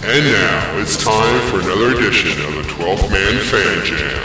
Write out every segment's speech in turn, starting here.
And now it's time for another edition of the 12th Man Fan Jam.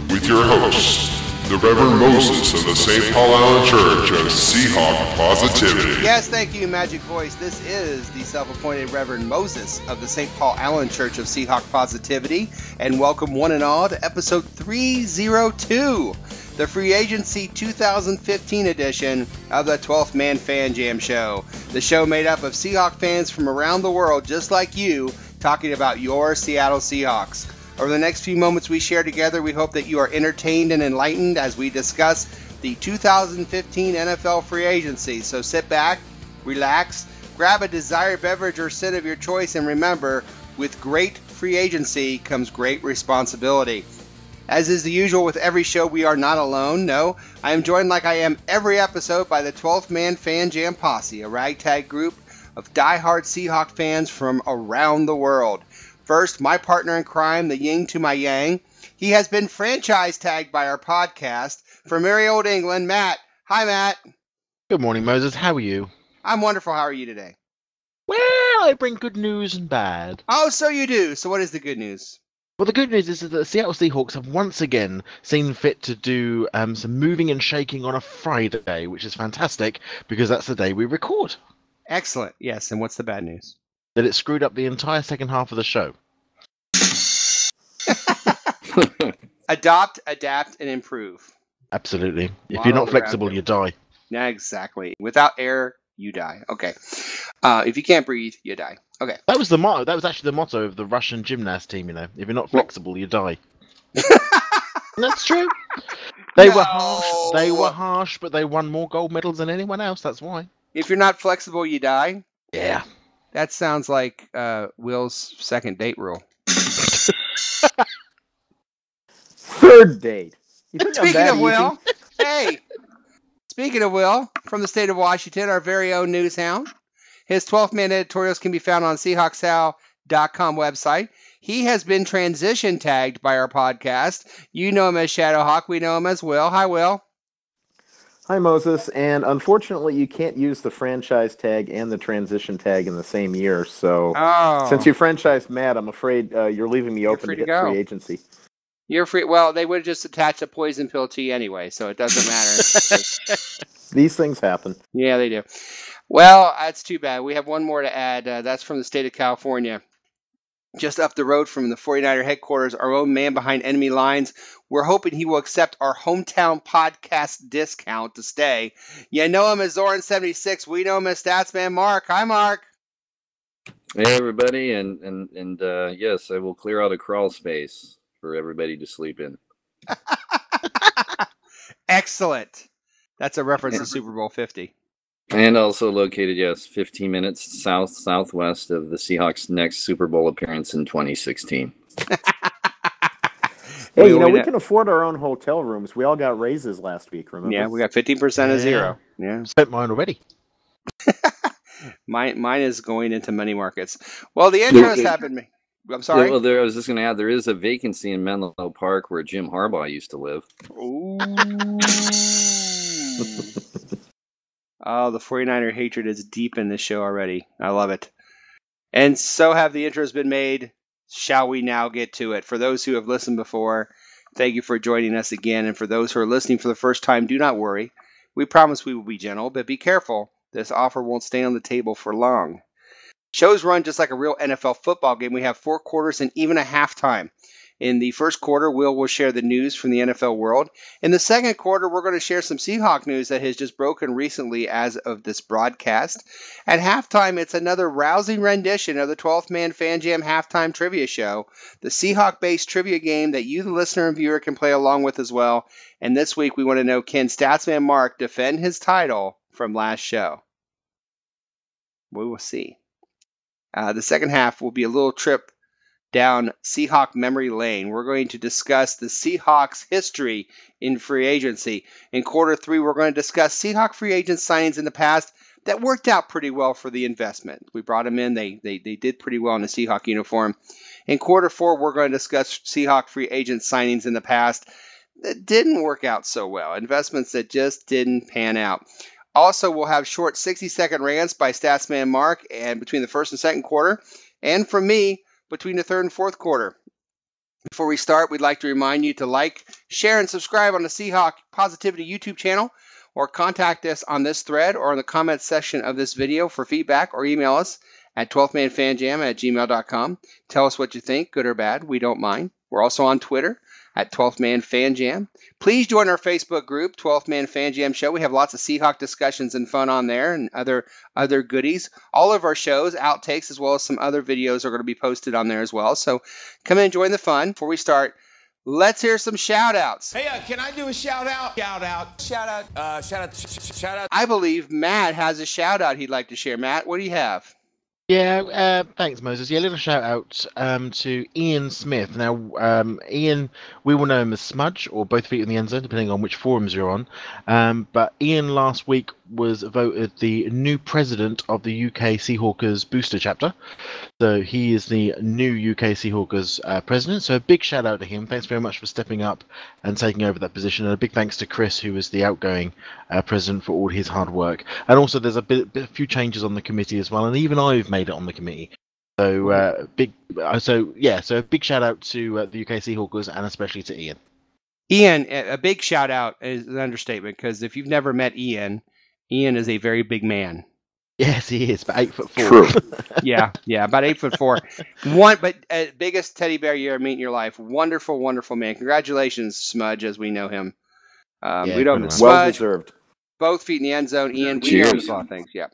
With your hosts, the Reverend Moses of the St. Paul Allen Church of Seahawk Positivity. Yes, thank you, Magic Voice. This is the self-appointed Reverend Moses of the St. Paul Allen Church of Seahawk Positivity. And welcome one and all to episode 302, the Free Agency 2015 edition of the 12th Man Fan Jam Show. The show made up of Seahawk fans from around the world, just like you, talking about your Seattle Seahawks. Over the next few moments we share together, we hope that you are entertained and enlightened as we discuss the 2015 NFL free agency. So sit back, relax, grab a desired beverage or sit of your choice, and remember, with great free agency comes great responsibility. As is the usual with every show, we are not alone. No, I am joined like I am every episode by the 12th Man Fan Jam Posse, a ragtag group of diehard Seahawk fans from around the world. First, my partner in crime, the yin to my yang. He has been franchise tagged by our podcast from merry old England, Matt. Hi, Matt. Good morning, Moses. How are you? I'm wonderful. How are you today? Well, I bring good news and bad. Oh, so you do. So what is the good news? Well, the good news is that the Seattle Seahawks have once again seen fit to do some moving and shaking on a Friday, which is fantastic because that's the day we record. Excellent. Yes, and what's the bad news? That it screwed up the entire second half of the show. Adopt, adapt, and improve. Absolutely. If you're not flexible, you die. Yeah, exactly. Without air, you die. Okay. If you can't breathe, you die. Okay. That was the motto. That was actually the motto of the Russian gymnast team. You know, if you're not flexible, you die. That's true. They were harsh. They were harsh, but they won more gold medals than anyone else. That's why. If you're not flexible, you die. Yeah. That sounds like Will's second date rule. Third date. Speaking of Will, hey. Speaking of Will, from the state of Washington, our very own newshound. His 12th Man editorials can be found on SeahawksHow.com website. He has been transition tagged by our podcast. You know him as Shadowhawk. We know him as Will. Hi, Will. Hi, Moses. And unfortunately, you can't use the franchise tag and the transition tag in the same year. So since you franchised Matt, I'm afraid you're leaving me open to get free agency. You're free. Well, they would have just attached a poison pill to you anyway, so it doesn't matter. These things happen. Yeah, they do. Well, that's too bad. We have one more to add. That's from the state of California. Just up the road from the 49er headquarters, our own man behind enemy lines. We're hoping he will accept our hometown podcast discount to stay. You know him as Zoran76. We know him as Statsman Mark. Hi, Mark. Hey, everybody. And yes, I will clear out a crawl space for everybody to sleep in. Excellent. That's a reference to Super Bowl 50. And also located, 15 minutes southwest of the Seahawks' next Super Bowl appearance in 2016. Hey, we can afford our own hotel rooms. We all got raises last week, remember? Yeah, we got 15% of zero. Yeah, spent mine already. Mine is going into money markets. Well, the intros happened. I'm sorry. Well, I was just going to add, there is a vacancy in Menlo Park where Jim Harbaugh used to live. Ooh. Oh, the 49er hatred is deep in this show already. I love it. And so have the intros been made. Shall we now get to it? For those who have listened before, thank you for joining us again. And for those who are listening for the first time, do not worry. We promise we will be gentle, but be careful. This offer won't stay on the table for long. Shows run just like a real NFL football game. We have 4 quarters and even a halftime. In the first quarter, will share the news from the NFL world. In the second quarter, we're going to share some Seahawk news that has just broken recently as of this broadcast. At halftime, it's another rousing rendition of the 12th Man Fan Jam Halftime Trivia Show, the Seahawk-based trivia game that you, the listener and viewer, can play along with as well. And this week, we want to know, can Statsman Mark defend his title from last show? We will see. The second half will be a little trip down Seahawk memory lane. We're going to discuss the Seahawks' history in free agency. In quarter 3, we're going to discuss Seahawk free agent signings in the past that worked out pretty well for the investment. We brought them in. They did pretty well in the Seahawk uniform. In quarter 4, we're going to discuss Seahawk free agent signings in the past that didn't work out so well. Investments that just didn't pan out. Also, we'll have short 60-second rants by Statsman Mark and between the first and second quarter, and from me between the third and fourth quarter. Before we start, we'd like to remind you to like, share, and subscribe on the Seahawk Positivity YouTube channel, or contact us on this thread or in the comments section of this video for feedback, or email us at 12thmanfanjam@gmail.com. Tell us what you think, good or bad. We don't mind. We're also on Twitter at 12th Man Fan Jam. Please join our Facebook group, 12th Man Fan Jam Show. We have lots of Seahawk discussions and fun on there and other goodies. All of our shows, outtakes, as well as some other videos are going to be posted on there as well. So come in and join the fun. Before we start, let's hear some shout-outs. Hey, can I do a shout-out? Shout-out. I believe Matt has a shout-out he'd like to share. Matt, what do you have? Yeah, thanks, Moses. Yeah, a little shout out to Ian Smith. Now, Ian, we will know him as Smudge or Both Feet in the End Zone, depending on which forums you're on. But Ian last week was voted the new president of the UK Seahawkers booster chapter. So he is the new UK Seahawkers president. So a big shout out to him. Thanks very much for stepping up and taking over that position. And a big thanks to Chris, who was the outgoing president, for all his hard work. And also there's a few changes on the committee as well. And even I've made it on the committee. So a big shout out to the UK Seahawkers and especially to Ian. Ian, a big shout out is an understatement, because if you've never met Ian is a very big man. Yes, he is, about 8'4". True. yeah, about 8'4". But biggest teddy bear you ever meet in your life. Wonderful, wonderful man. Congratulations, Smudge, as we know him. We know him as Smudge. Well deserved. Both feet in the end zone. Ian, we know him as a lot of things. Yeah,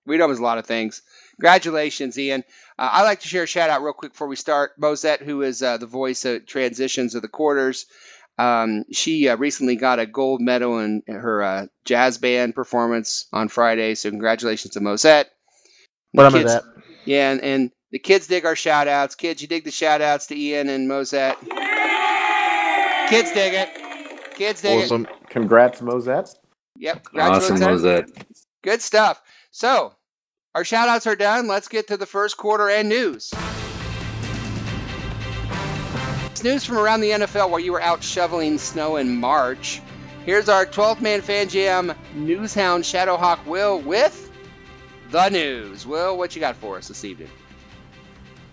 we know him as a lot of things. Congratulations, Ian. I'd like to share a shout out real quick before we start. Mosette, who is the voice of transitions of the quarters. She recently got a gold medal in her jazz band performance on Friday, so congratulations to Mosette. That. Yeah, and the kids dig our shout-outs. Kids, you dig the shout-outs to Ian and Mosette? Kids dig it. Awesome. Congrats, Mosette. Yep. Awesome, Mosette. Good stuff. So, our shout-outs are done. Let's get to the first quarter and news. News from around the NFL while you were out shoveling snow in March. Here's our 12th Man Fan Jam newshound Shadowhawk Will with the news. Will, what you got for us this evening?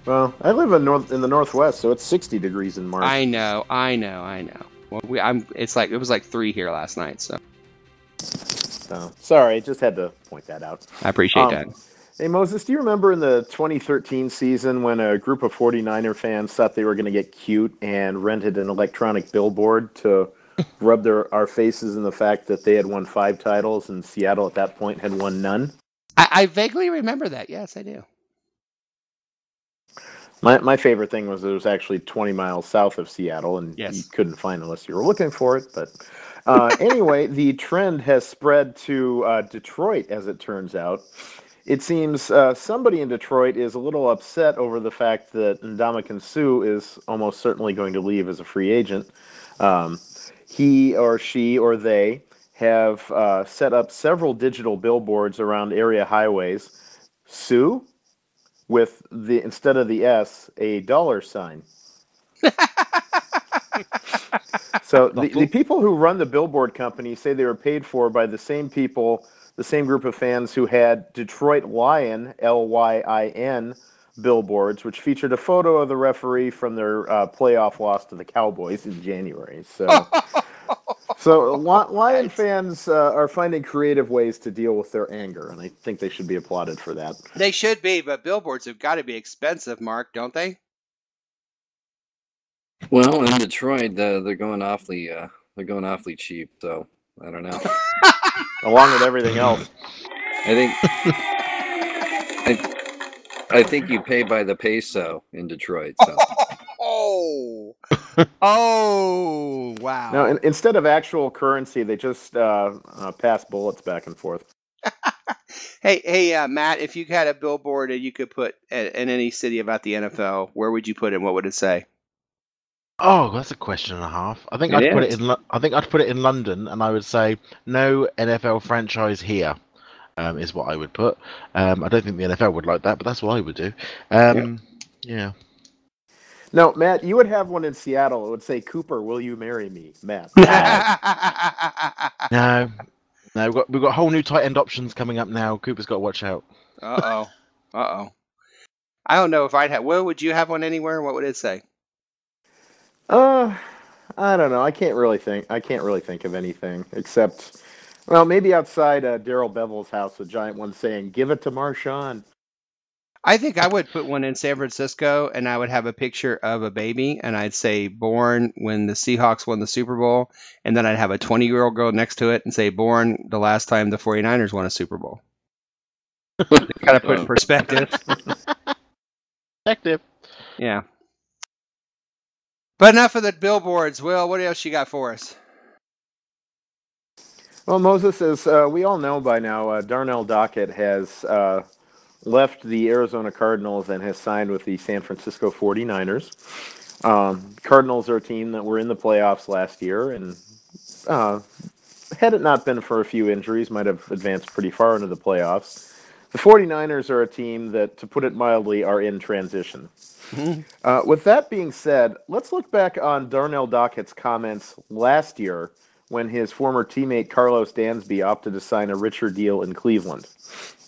Well, I live in the Northwest, so it's 60 degrees in March. I know. Well, it was like 3 here last night, so. Sorry, just had to point that out. I appreciate that. Hey, Moses, do you remember in the 2013 season when a group of 49er fans thought they were going to get cute and rented an electronic billboard to rub our faces in the fact that they had won 5 titles and Seattle at that point had won none? I vaguely remember that. Yes, I do. My favorite thing was it was actually 20 miles south of Seattle, and you couldn't find unless you were looking for it. But anyway, the trend has spread to Detroit, as it turns out. It seems somebody in Detroit is a little upset over the fact that Ndamukong Suh is almost certainly going to leave as a free agent. He or she or they have set up several digital billboards around area highways. Suh, with instead of the S, a $sign. So the people who run the billboard company say they were paid for by the same people, the same group of fans who had Detroit Lion, Lyin, billboards, which featured a photo of the referee from their playoff loss to the Cowboys in January. So Lion fans are finding creative ways to deal with their anger, and I think they should be applauded for that. They should be, but billboards have got to be expensive, Mark, don't they? Well, in Detroit, they're going awfully cheap. So I don't know. Along with everything else, I think you pay by the peso in Detroit. So. Oh, wow. Now, instead of actual currency, they just pass bullets back and forth. Hey, Matt, if you had a billboard that you could put in any city about the NFL, where would you put it? What would it say? Oh, that's a question and a half. I think I'd put it in London, and I would say no NFL franchise here. Is what I would put. I don't think the NFL would like that, but that's what I would do. Yeah. No, Matt, you would have one in Seattle. It would say, "Cooper, will you marry me?" Matt. No, No, we've got whole new tight end options coming up now. Cooper's got to watch out. Uh oh. I don't know if I'd have. Will, would you have one anywhere? What would it say? I don't know. I can't really think of anything except, well, maybe outside Daryl Bevel's house, a giant one saying, "Give it to Marshawn." I think I would put one in San Francisco, and I would have a picture of a baby, and I'd say born when the Seahawks won the Super Bowl, and then I'd have a 20-year-old girl next to it and say born the last time the 49ers won a Super Bowl. Kind of put in perspective. Yeah. But enough of the billboards. Will, what else you got for us? Well, Moses, as we all know by now, Darnell Dockett has left the Arizona Cardinals and has signed with the San Francisco 49ers. Cardinals are a team that were in the playoffs last year, and had it not been for a few injuries, might have advanced pretty far into the playoffs. The 49ers are a team that, to put it mildly, are in transition. With that being said, let's look back on Darnell Dockett's comments last year when his former teammate Carlos Dansby opted to sign a richer deal in Cleveland.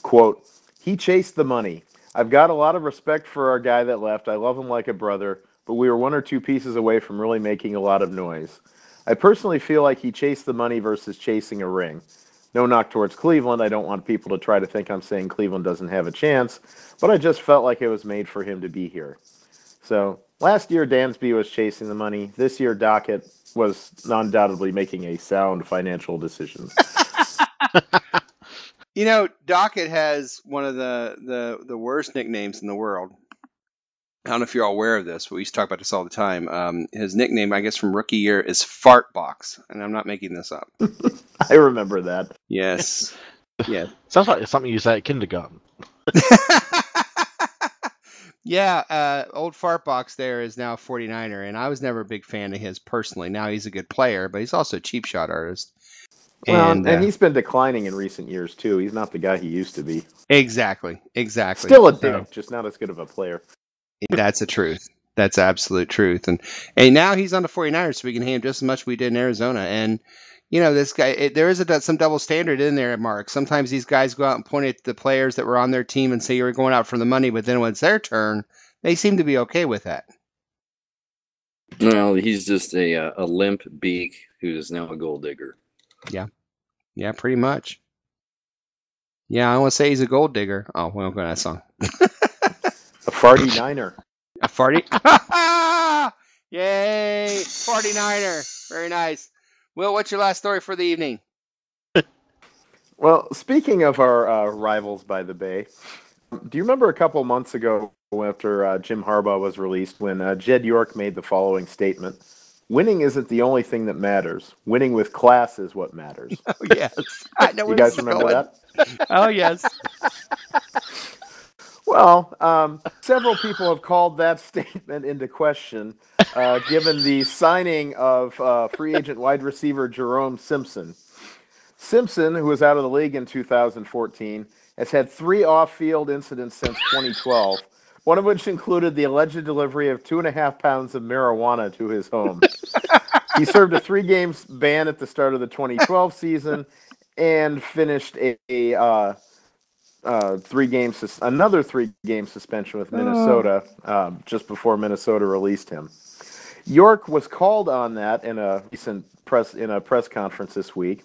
Quote, "He chased the money. I've got a lot of respect for our guy that left. I love him like a brother, but we were one or two pieces away from really making a lot of noise. I personally feel like he chased the money versus chasing a ring. No knock towards Cleveland. I don't want people to try to think I'm saying Cleveland doesn't have a chance, but I just felt like it was made for him to be here." So last year, Dansby was chasing the money. This year, Dockett was undoubtedly making a sound financial decision. You know, Dockett has one of the worst nicknames in the world. I don't know if you're all aware of this, but we used to talk about this all the time. His nickname, I guess, from rookie year is Fart Box, and I'm not making this up. I remember that. Yes. Yeah. Sounds like something you say at kindergarten. Yeah, old Fartbox there is now a 49er, and I was never a big fan of his personally. Now he's a good player, but he's also a cheap shot artist. Well, and he's been declining in recent years, too. He's not the guy he used to be. Exactly. Still a dick, just not as good of a player. That's the truth. That's absolute truth. And now he's on the 49ers, so we can hate him just as much as we did in Arizona. And, you know, this guy, there is some double standard in there, Mark. Sometimes these guys go out and point at the players that were on their team and say you're going out for the money, but then when it's their turn, they seem to be okay with that. Well, he's just a limp beak who is now a gold digger. Yeah, pretty much. Yeah, I want to say he's a gold digger. Oh, we don't go to that song. A farty niner. A farty? Yay! 49er. Very nice. Will, what's your last story for the evening? Well, speaking of our rivals by the Bay, do you remember a couple months ago after Jim Harbaugh was released when Jed York made the following statement? "Winning isn't the only thing that matters. Winning with class is what matters." Oh, yes. I know you guys remember that? Oh, yes. Well, several people have called that statement into question, given the signing of free agent wide receiver Jerome Simpson. Simpson, who was out of the league in 2014, has had 3 off-field incidents since 2012, one of which included the alleged delivery of 2.5 pounds of marijuana to his home. He served a 3-game ban at the start of the 2012 season and finished another 3-game suspension with Minnesota just before Minnesota released him. York was called on that in a recent press conference this week.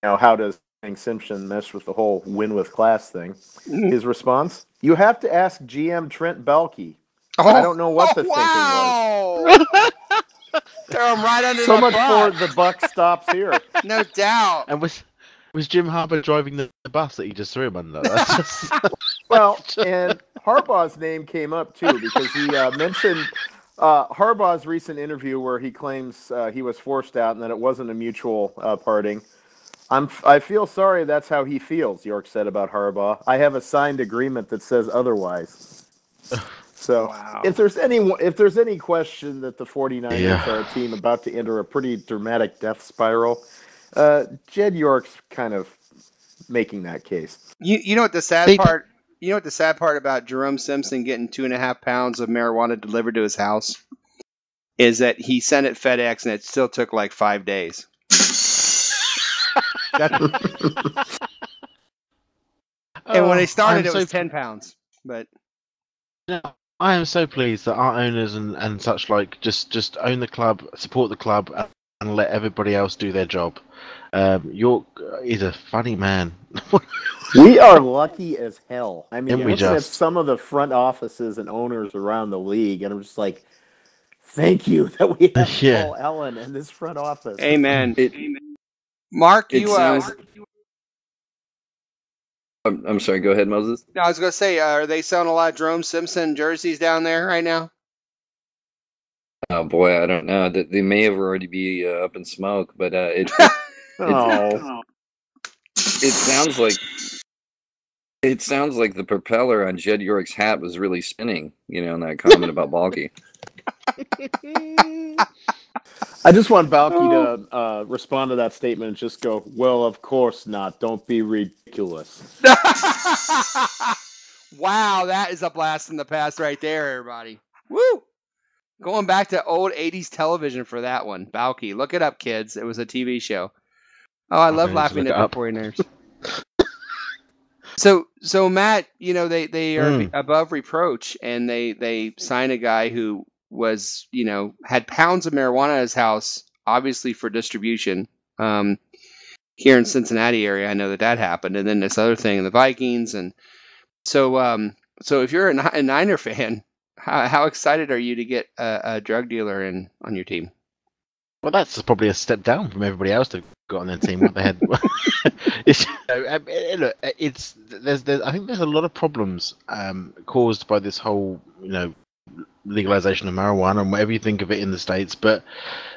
How does Simpson mesh with the whole win with class thing? His response: "You have to ask GM Trent Baalke. I don't know what the thinking was." Throw him right under so the much bus. For the buck stops here. No doubt. And was Jim Harbaugh driving the bus that he just threw him under? That's just... Well, and Harbaugh's name came up too because he mentioned Harbaugh's recent interview where he claims he was forced out and that it wasn't a mutual parting. I feel sorry that's how he feels, York said about Harbaugh. I have a signed agreement that says otherwise. So wow. if there's any question that the 49ers are a team about to enter a pretty dramatic death spiral, Jed York's kind of making that case. You know what the sad part? You know what the sad part about Jerome Simpson getting 2.5 pounds of marijuana delivered to his house is that he sent it FedEx and it still took like 5 days. And when they started, it was 10 pounds. But I am so pleased that our owners and such like just own the club, support the club, and let everybody else do their job. York is a funny man. We are lucky as hell. I mean, we looking at some of the front offices and owners around the league, and I'm just like, thank you that we have Paul Ellen in this front office. Amen. Mark, I'm sorry, go ahead, Moses. No, I was going to say, are they selling a lot of Jerome Simpson jerseys down there right now? Oh, boy, I don't know. They may have already be up in smoke, but it sounds like the propeller on Jed York's hat was really spinning, in that comment about Balky. I just want Balky to respond to that statement and just go, well, of course not. Don't be ridiculous. Wow, that is a blast from the past right there, everybody. Woo! Going back to old 80s television for that one. Balky. Look it up, kids. It was a TV show. Oh, I love laughing at the 49ers. So Matt, they are above reproach, and they sign a guy who was, had pounds of marijuana at his house, obviously for distribution. Here in Cincinnati area, I know that happened, and then this other thing in the Vikings, and so if you're a Niner fan, how excited are you to get a drug dealer on your team? Well, that's probably a step down from everybody else they've got on their team. What they had. I think there's a lot of problems caused by this whole, legalization of marijuana and whatever you think of it in the States. But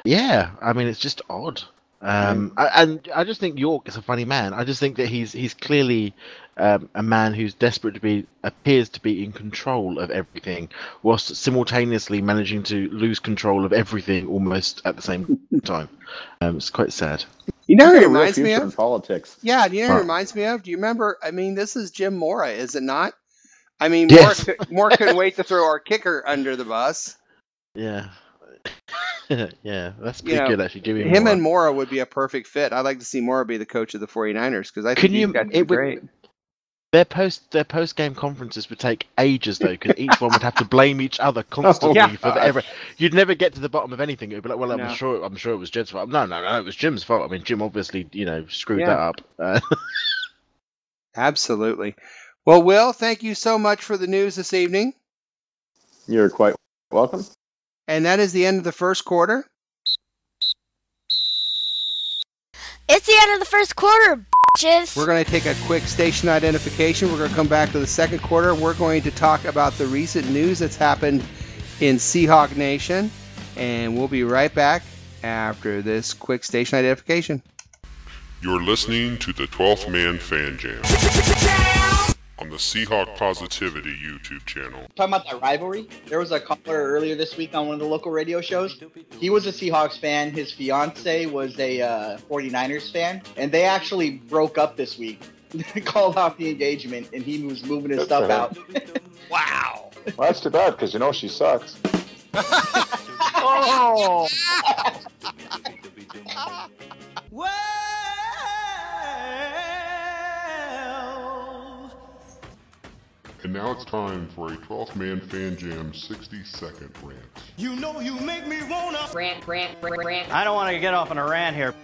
yeah, I mean, it's just odd. And I just think York is a funny man. I just think that he's clearly a man who's appears to be in control of everything, whilst simultaneously managing to lose control of everything almost at the same time. It's quite sad. You know who it reminds me of? Politics. Yeah, you know who it reminds me of? Do you remember? I mean, this is Jim Mora, is it not? I mean, yes. Moore couldn't wait to throw our kicker under the bus. Yeah. Yeah, that's pretty good, actually. Him and Mora would be a perfect fit. I'd like to see Mora be the coach of the 49ers, because I think he's got to be great. Their post-game conferences would take ages, though, because each one would have to blame each other constantly for every. You'd never get to the bottom of anything. It'd be like, well, I'm sure it was Jed's fault. No, it was Jim's fault. I mean, Jim obviously, screwed that up. Absolutely. Well, Will, thank you so much for the news this evening. You're quite welcome. And that is the end of the first quarter. It's the end of the first quarter, bitches. We're going to take a quick station identification. We're going to come back to the second quarter. We're going to talk about the recent news that's happened in Seahawk Nation. And we'll be right back after this quick station identification. You're listening to the 12th Man Fan Jam on the Seahawk Positivity YouTube channel. Talking about that rivalry, there was a caller earlier this week on one of the local radio shows. He was a Seahawks fan. His fiance was a 49ers fan, and they actually broke up this week. They called off the engagement, and he was moving his stuff out. Wow. Well, that's too bad, because she sucks. Oh! And now it's time for a 12th Man Fan Jam 60-second rant. You know you make me wanna rant. I don't want to get off on a rant here.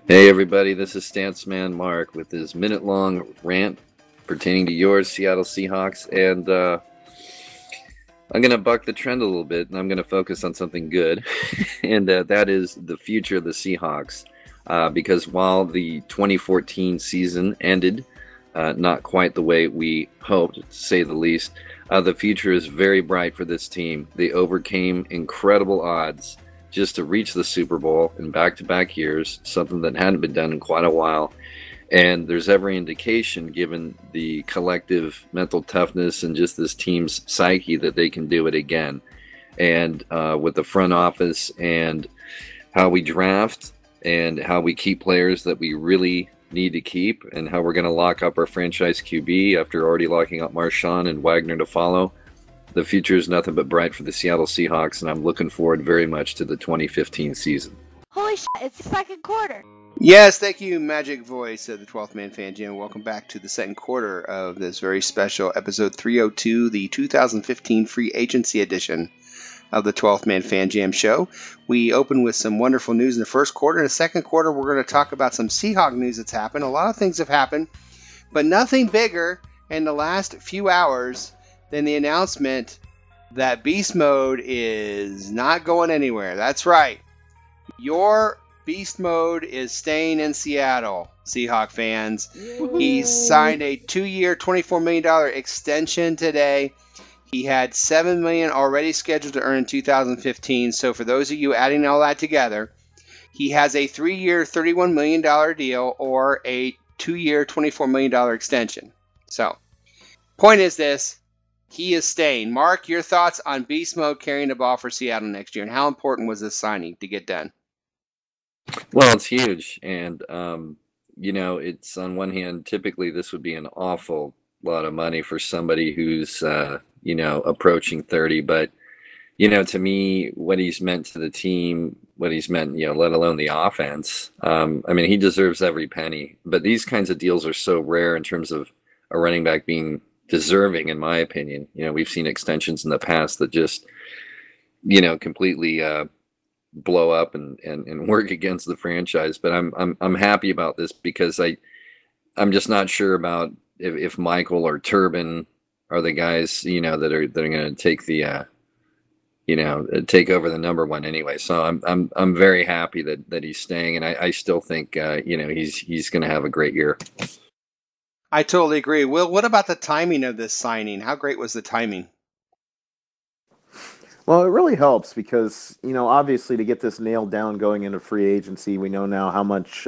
Hey everybody, this is Stance Man Mark with his minute-long rant pertaining to your Seattle Seahawks, and I'm going to buck the trend a little bit, and I'm going to focus on something good, and that is the future of the Seahawks, because while the 2014 season ended not quite the way we hoped, to say the least, the future is very bright for this team. They overcame incredible odds just to reach the Super Bowl in back-to-back years, something that hadn't been done in quite a while. And there's every indication, given the collective mental toughness and just this team's psyche, that they can do it again. And with the front office and how we draft and how we keep players that we really need to keep, and how we're going to lock up our franchise QB after already locking up Marshawn and Wagner to follow, the future is nothing but bright for the Seattle Seahawks, and I'm looking forward very much to the 2015 season. Holy shit, it's the second quarter. Yes, thank you, Magic Voice of the 12th Man Fan Jam. Welcome back to the second quarter of this very special episode 302, the 2015 Free Agency edition of the 12th Man Fan Jam show. We open with some wonderful news in the first quarter. In the second quarter, we're going to talk about some Seahawk news that's happened. A lot of things have happened, but nothing bigger in the last few hours than the announcement that Beast Mode is not going anywhere. That's right. Your Beast Mode is staying in Seattle, Seahawk fans. He signed a 2-year, $24 million extension today. He had $7 million already scheduled to earn in 2015. So for those of you adding all that together, he has a 3-year, $31 million deal or a 2-year, $24 million extension. So, point is this. He is staying. Mark, your thoughts on Beast Mode carrying the ball for Seattle next year, and how important was this signing to get done? Well, it's huge, and it's on one hand, typically this would be an awful lot of money for somebody who's approaching 30, but to me, what he's meant to the team, what he's meant, let alone the offense, he deserves every penny. But these kinds of deals are so rare in terms of a running back being deserving, in my opinion. We've seen extensions in the past that just completely blow up and work against the franchise. But I'm happy about this because I'm just not sure about if Michael or Turbin are the guys that are going to take the take over the number one anyway. So I'm very happy that he's staying, and I still think he's going to have a great year. I totally agree. Will, what about the timing of this signing? How great was the timing? Well, it really helps because, obviously to get this nailed down going into free agency, we know now how much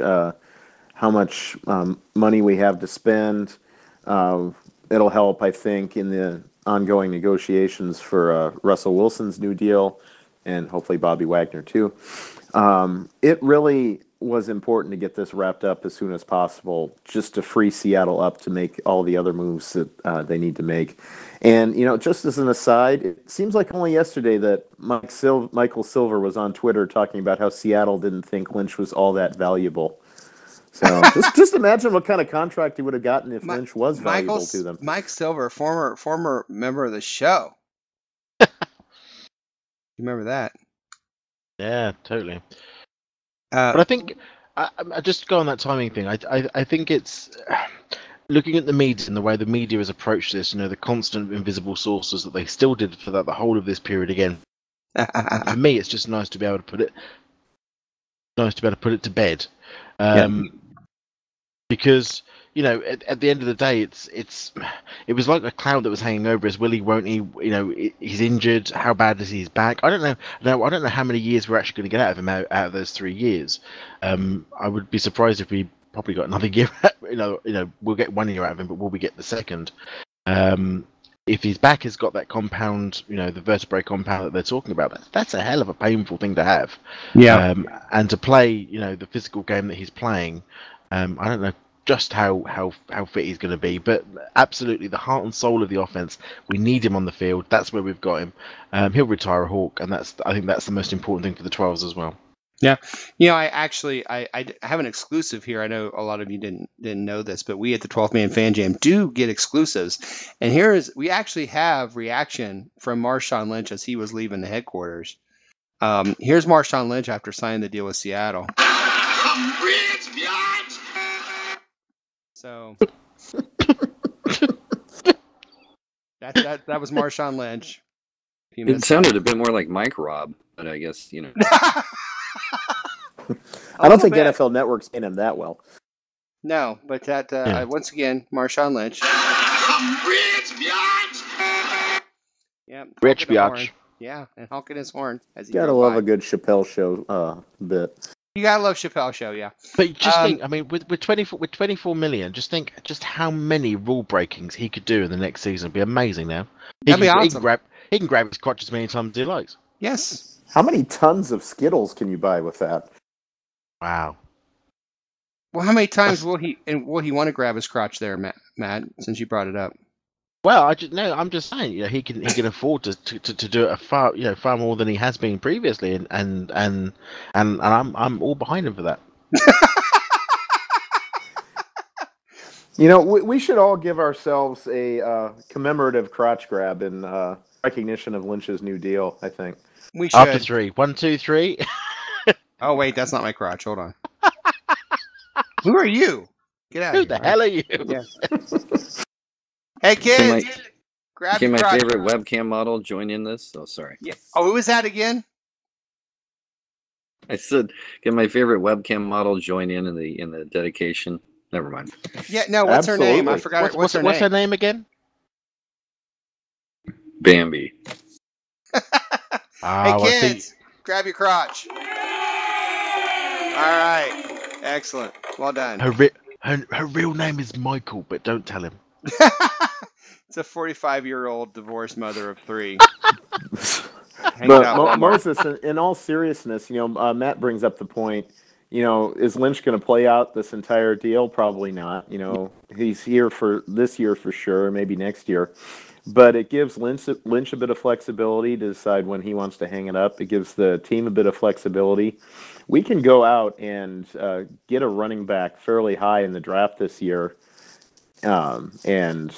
money we have to spend. It'll help, I think, in the ongoing negotiations for Russell Wilson's new deal and hopefully Bobby Wagner too. It really was important to get this wrapped up as soon as possible just to free Seattle up to make all the other moves that they need to make. And, just as an aside, it seems like only yesterday that Michael Silver was on Twitter talking about how Seattle didn't think Lynch was all that valuable. So just imagine what kind of contract he would have gotten if Lynch was valuable to them. Mike Silver, former member of the show. You remember that? Yeah, totally. But I think I just go on that timing thing. I think it's looking at the media and the way the media has approached this. The constant invisible sources that they still did for the whole of this period again. For me, it's just nice to be able to put it to bed. Because at the end of the day, it was like a cloud that was hanging over us. Will he? Won't he? He's injured. How bad is his back? I don't know. No, I don't know how many years we're actually going to get out of him out of those 3 years. I would be surprised if we probably got another year. We'll get 1 year out of him, but will we get the second? If his back has got that compound, the vertebrae compound that they're talking about, that's a hell of a painful thing to have. Yeah. And to play, the physical game that he's playing, I don't know just how fit he's going to be, but absolutely the heart and soul of the offense. We need him on the field. That's where we've got him. He'll retire a Hawk, and I think that's the most important thing for the 12s as well. Yeah, I have an exclusive here. I know a lot of you didn't know this, but we at the 12th Man Fan Jam do get exclusives. And we actually have reaction from Marshawn Lynch as he was leaving the headquarters. Here's Marshawn Lynch after signing the deal with Seattle. I'm rich, bitch! So that was Marshawn Lynch. It sounded a bit more like Mike Robb, but I guess I don't think NFL Network's in him that well. No, but once again, Marshawn Lynch. I'm rich, bitch! Yep. Rich, bitch. Yeah, and honking his horn as he gotta love a good Chappelle Show bit. You gotta love Chappelle Show, yeah. But just think, with 24 million, just think just how many rule breakings he could do in the next season. It'd be amazing now. That'd be awesome. He can grab his crotch as many times as he likes. Yes. How many tons of Skittles can you buy with that? Can Well, how many times will he want to grab his crotch there, Matt? Since you brought it up. Well, I'm just saying, he can afford to do it far more than he has been previously, and I'm all behind him for that. You know, we should all give ourselves a commemorative crotch grab in recognition of Lynch's new deal, I think. We should. After 3. 1, 2, 3. Oh, wait, that's not my crotch. Hold on. Who are you? Get out Who of here. the hell are you? Yeah. Hey, kids. Grab Can your my crotch. favorite webcam model join in this? Oh, sorry. Yeah. Oh, who was that again? I said, can my favorite webcam model join in the dedication? Never mind. Yeah, no, what's her name? I forgot. What's her name? What's her name again? Bambi. Hey, kids, grab your crotch. All right. Excellent. Well done. Her real name is Michael, but don't tell him. It's a 45-year-old divorced mother of 3. But Moses, in all seriousness, Matt brings up the point, is Lynch going to play out this entire deal? Probably not. He's here for this year for sure, maybe next year. But it gives Lynch a bit of flexibility to decide when he wants to hang it up. It gives the team a bit of flexibility. We can go out and get a running back fairly high in the draft this year and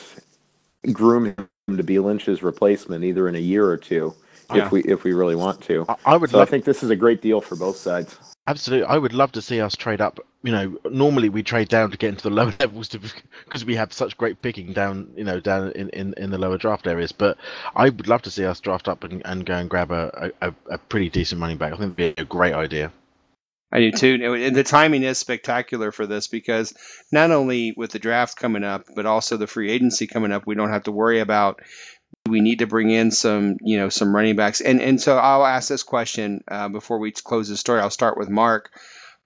groom him to be Lynch's replacement either in a year or two. If we really want to. I think this is a great deal for both sides. Absolutely. I would love to see us trade up. Normally we trade down to get into the lower levels because we have such great picking down in the lower draft areas. But I would love to see us draft up and go and grab a pretty decent running back. I think it'd be a great idea. I do too. And the timing is spectacular for this because not only with the draft coming up, but also the free agency coming up, we don't have to worry about we need to bring in some running backs. And so I'll ask this question before we close the story. I'll start with Mark.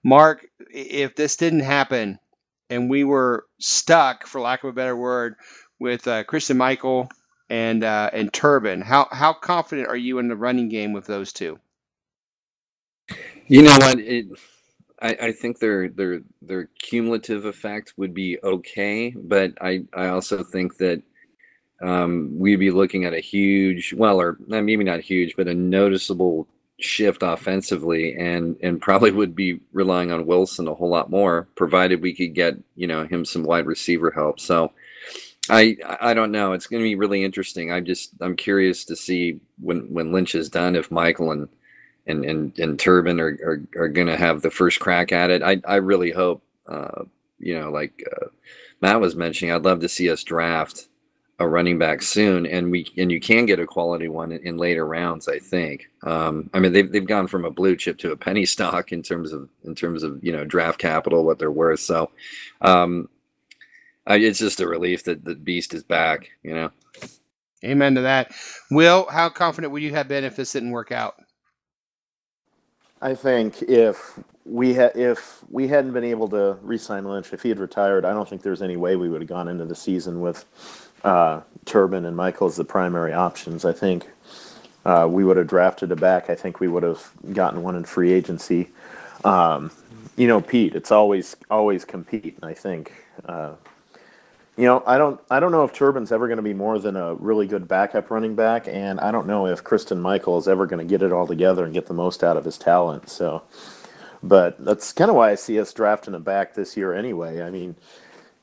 Mark, if this didn't happen and we were stuck, for lack of a better word, with Christian Michael and Turbin, how confident are you in the running game with those two? You know what? I think their cumulative effect would be okay, but I also think that we'd be looking at a huge, or maybe not huge, but a noticeable shift offensively, and probably would be relying on Wilson a whole lot more, provided we could get him some wide receiver help. So I don't know. It's going to be really interesting. I'm curious to see when Lynch is done if Michael and Turbin are going to have the first crack at it. I really hope, like Matt was mentioning, I'd love to see us draft a running back soon, and you can get a quality one in later rounds. I think. I mean, they've gone from a blue chip to a penny stock in terms of draft capital, what they're worth. So, it's just a relief that the beast is back. Amen to that. Will, how confident would you have been if this didn't work out? I think if we hadn't been able to re-sign Lynch, if he had retired, I don't think there's any way we would have gone into the season with Turbin and Michael as the primary options. I think we would have drafted a back. I think we would have gotten one in free agency. Pete, it's always compete. And I think, I don't know if Turbin's ever going to be more than a really good backup running back, and I don't know if Christian Michael is ever going to get it all together and get the most out of his talent. So, but that's kind of why I see us drafting a back this year anyway. I mean,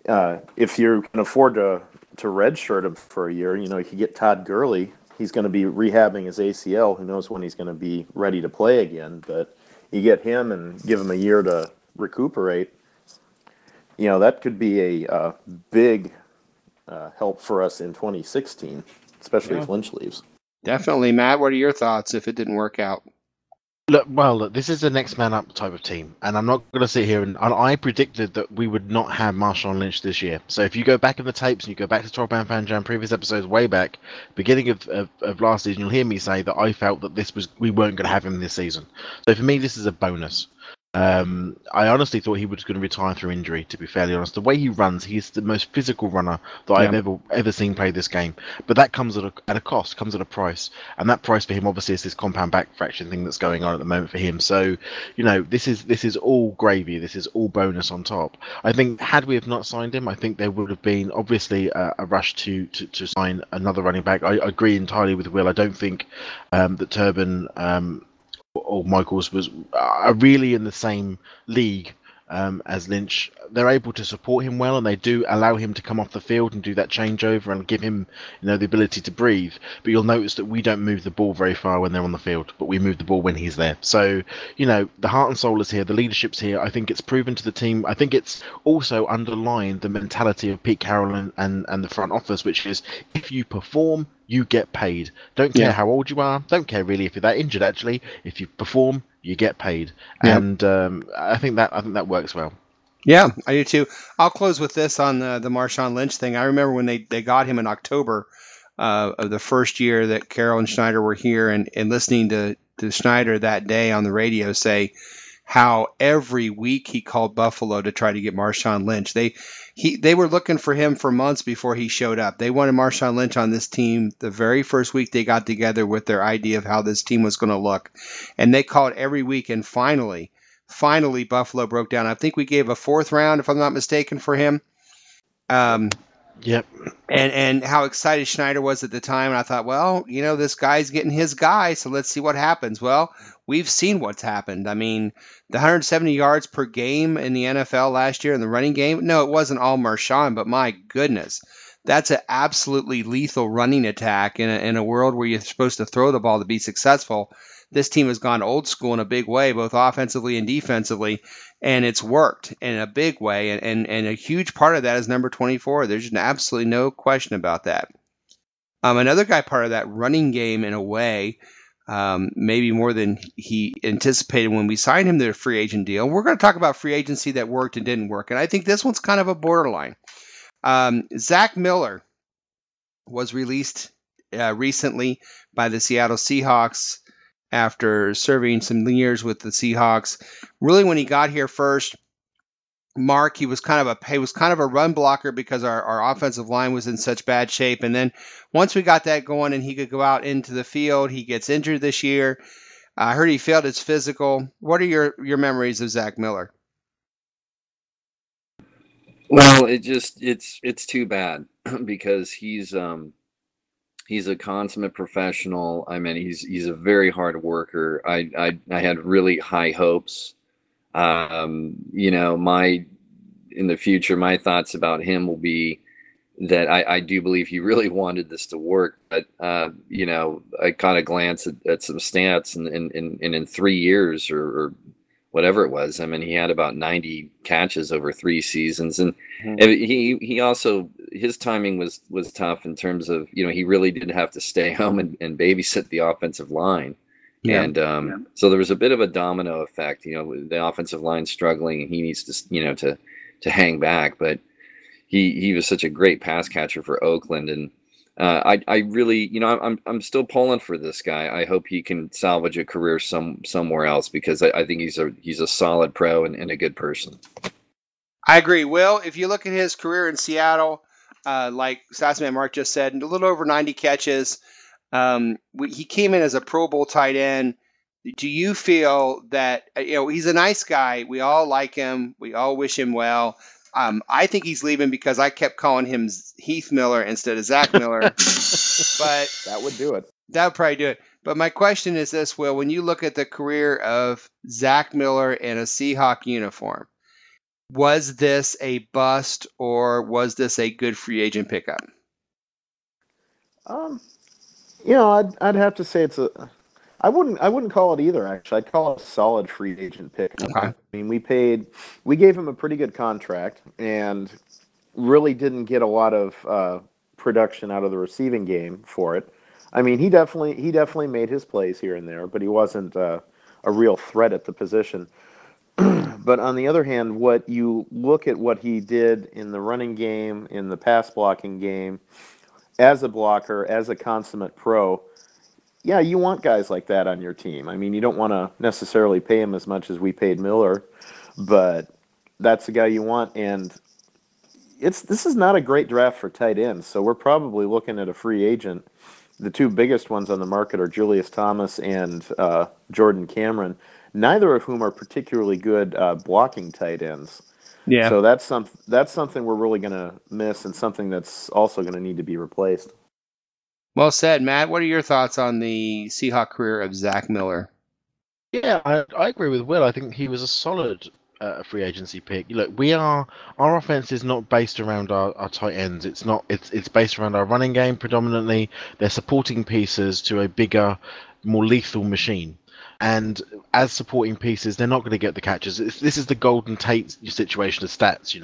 if you can afford to redshirt him for a year, you could get Todd Gurley. He's going to be rehabbing his ACL. Who knows when he's going to be ready to play again? But you get him and give him a year to recuperate. That could be a big help for us in 2016, especially if Lynch leaves. Definitely, Matt. What are your thoughts if it didn't work out? Look, this is a next man up type of team, and I'm not going to sit here and I predicted that we would not have Marshawn Lynch this year. So if you go back in the tapes and you go back to 12-Man Fan Jam previous episodes way back, beginning of last season, you'll hear me say that I felt that we weren't going to have him this season. So for me, this is a bonus. I honestly thought he was going to retire through injury, to be fairly honest. The way he runs, he's the most physical runner that I've ever seen play this game. But that comes at a cost, comes at a price. And that price for him, obviously, is this compound back fracture thing that's going on at the moment for him. So, this is all gravy. This is all bonus on top. I think, had we have not signed him, I think there would have been, obviously, a rush to sign another running back. I agree entirely with Will. I don't think that Turbin or Michaels are really in the same league as Lynch, they're able to support him well, and they do allow him to come off the field and do that changeover and give him, the ability to breathe. But you'll notice that we don't move the ball very far when they're on the field, but we move the ball when he's there. So, the heart and soul is here, the leadership's here. I think it's proven to the team. I think it's also underlined the mentality of Pete Carroll and the front office, which is if you perform, you get paid. Don't care how old you are. Don't care really if you're that injured. Actually, if you perform, you get paid. And I think that works well. Yeah, I do too. I'll close with this on the Marshawn Lynch thing. I remember when they got him in October of the first year that Carroll and Schneider were here, and listening to Schneider that day on the radio say how every week he called Buffalo to try to get Marshawn Lynch. They were looking for him for months before he showed up. They wanted Marshawn Lynch on this team the very first week they got together with their idea of how this team was going to look. And they called every week, and finally Buffalo broke down. I think we gave a 4th round, if I'm not mistaken, for him. Yep. And how excited Schneider was at the time. And I thought, well, this guy's getting his guy, so let's see what happens. Well, we've seen what's happened. I mean, the 170 yards per game in the NFL last year in the running game, no, it wasn't all Marshawn, but my goodness, that's an absolutely lethal running attack in a world where you're supposed to throw the ball to be successful. This team has gone old school in a big way, both offensively and defensively, and it's worked in a big way. And a huge part of that is number 24. There's absolutely no question about that. Another guy part of that running game in a way, maybe more than he anticipated when we signed him to a free agent deal. We're going to talk about free agency that worked and didn't work, and I think this one's kind of a borderline. Zach Miller was released recently by the Seattle Seahawks after serving some years with the Seahawks. Really, when he got here first, Mark, he was kind of a run blocker because our offensive line was in such bad shape. And then once we got that going and he could go out into the field, he gets injured this year. I heard he failed his physical. What are your memories of Zach Miller? Well, it's too bad because he's a consummate professional. I mean, he's a very hard worker. I had really high hopes. In the future, my thoughts about him will be that I do believe he really wanted this to work. But I kind of glanced at some stats, and in 3 years or whatever it was, I mean, he had about 90 catches over 3 seasons, and he also, his timing was tough in terms of, he really did have to stay home and babysit the offensive line. Yeah. And so there was a bit of a domino effect, the offensive line struggling, and he needs to, to hang back. But he was such a great pass catcher for Oakland. And I really, I'm still pulling for this guy. I hope he can salvage a career somewhere else, because I think he's a solid pro and a good person. I agree. Will, if you look at his career in Seattle, like Sassman Mark just said, a little over 90 catches. He came in as a Pro Bowl tight end. Do you feel that, he's a nice guy. We all like him. We all wish him well. I think he's leaving because I kept calling him Heath Miller instead of Zach Miller. But that would do it. That would probably do it. But my question is this, Will, when you look at the career of Zach Miller in a Seahawk uniform, was this a bust or was this a good free agent pickup? I'd have to say I wouldn't call it either, actually. I'd call it a solid free agent pickup. Okay. I mean, we gave him a pretty good contract and really didn't get a lot of production out of the receiving game for it. I mean, he definitely made his plays here and there, but he wasn't a real threat at the position. But on the other hand, what you look at what he did in the running game, in the pass blocking game, as a blocker, as a consummate pro, yeah, you want guys like that on your team. I mean, you don't want to necessarily pay him as much as we paid Miller, but that's the guy you want. And this is not a great draft for tight ends, so we're probably looking at a free agent. The two biggest ones on the market are Julius Thomas and Jordan Cameron, neither of whom are particularly good blocking tight ends. Yeah. So that's something we're really going to miss, and something that's also going to need to be replaced. Well said, Matt. What are your thoughts on the Seahawk career of Zach Miller? Yeah, I agree with Will. I think he was a solid a free agency pick. Look, our offense is not based around our tight ends. It's based around our running game predominantly. They're supporting pieces to a bigger, more lethal machine. And as supporting pieces, they're not going to get the catches. This is the Golden Tate situation of stats,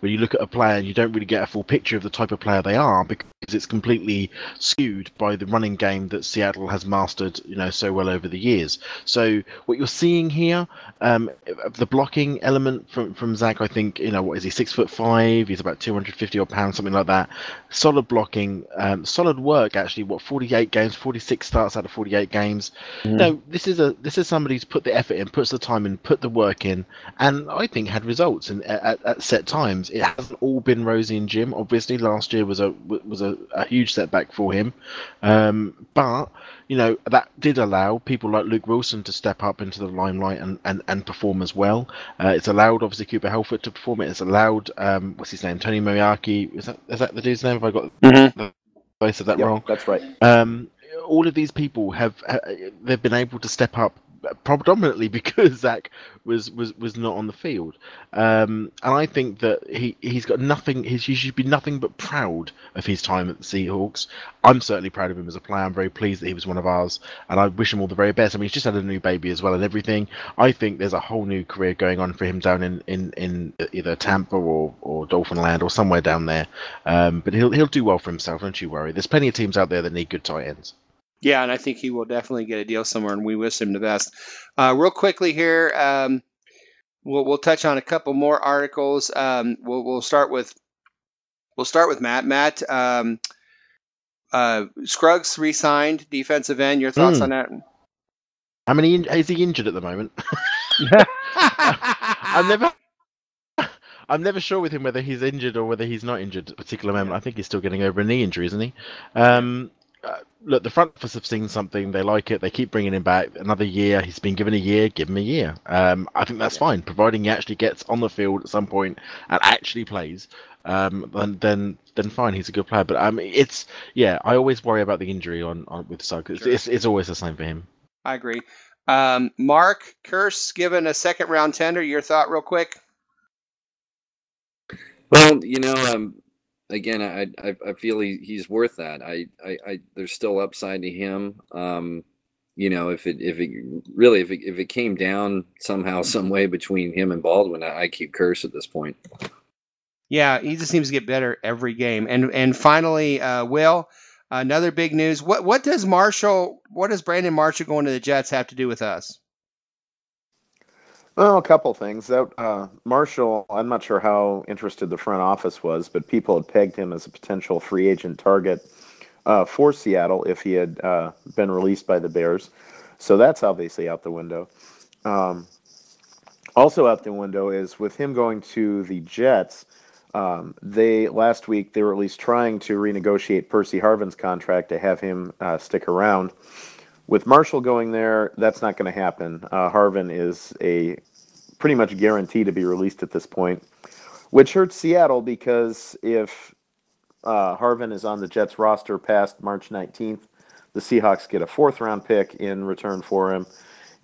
where you look at a player and you don't really get a full picture of the type of player they are because it's completely skewed by the running game that Seattle has mastered, so well over the years. So what you're seeing here, the blocking element from Zach, I think, what is he, 6'5"? He's about 250 odd pounds, something like that. Solid blocking, solid work actually. 48 games, 46 starts out of 48 games. No, this is somebody who's put the effort in, puts the time in, put the work in, and I think had results at set times. It hasn't all been rosy and Jim. Obviously, last year was a huge setback for him, but that did allow people like Luke Wilson to step up into the limelight and perform as well. It's allowed obviously Cooper Helford to perform it. It's allowed what's his name, Tony Moriarty. Is that the dude's name? Have I got? I said that wrong. That's right. All of these people they've been able to step up predominantly because Zach was not on the field, and I think that he's got nothing. He should be nothing but proud of his time at the Seahawks. I'm certainly proud of him as a player. I'm very pleased that he was one of ours, and I wish him all the very best. I mean, he's just had a new baby as well and everything. I think there's a whole new career going on for him down in either Tampa or Dolphin Land or somewhere down there. But he'll do well for himself. Don't you worry. There's plenty of teams out there that need good tight ends. Yeah, and I think he will definitely get a deal somewhere, and we wish him the best. Real quickly here, we'll touch on a couple more articles. We'll start with Matt. Matt, Scruggs re-signed, defensive end. Your thoughts on that? How many is he injured at the moment? I'm never sure with him whether he's injured or whether he's not injured at a particular moment. I think he's still getting over a knee injury, isn't he? Look, the front office have seen something. They like it. They keep bringing him back. Another year. He's been given a year. Give him a year. I think that's fine, providing he actually gets on the field at some point and actually plays. Then fine. He's a good player. But I always worry about the injury on with Suggs. It's always the same for him. I agree. Mark Curse given a second round tender. Your thought, real quick. Well, again, I feel he's worth that. There's still upside to him. If it came down somehow, some way between him and Baldwin, I keep Curse at this point. Yeah, he just seems to get better every game. And finally, Will, another big news. What does Brandon Marshall going to the Jets have to do with us? Well, a couple things. Marshall, I'm not sure how interested the front office was, but people had pegged him as a potential free agent target for Seattle if he had been released by the Bears. So that's obviously out the window. Also out the window is with him going to the Jets. Last week they were at least trying to renegotiate Percy Harvin's contract to have him stick around. With Marshall going there, that's not going to happen. Harvin is pretty much guaranteed to be released at this point, which hurts Seattle because if Harvin is on the Jets roster past March 19th, the Seahawks get a 4th-round pick in return for him.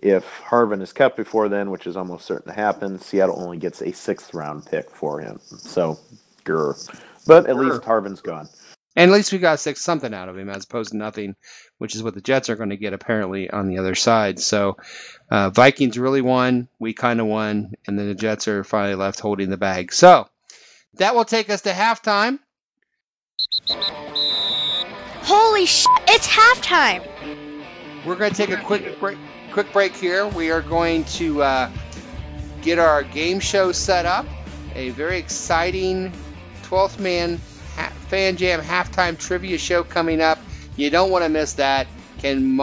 If Harvin is cut before then, which is almost certain to happen, Seattle only gets a 6th-round pick for him. So, but at least Harvin's gone. And at least we got something out of him as opposed to nothing, which is what the Jets are going to get apparently on the other side. So Vikings really won. We kind of won. And then the Jets are finally left holding the bag. So that will take us to halftime. Holy shit, it's halftime. We're going to take a quick break here. We are going to get our game show set up. A very exciting 12th man Fan Jam halftime trivia show coming up. You don't want to miss that. Can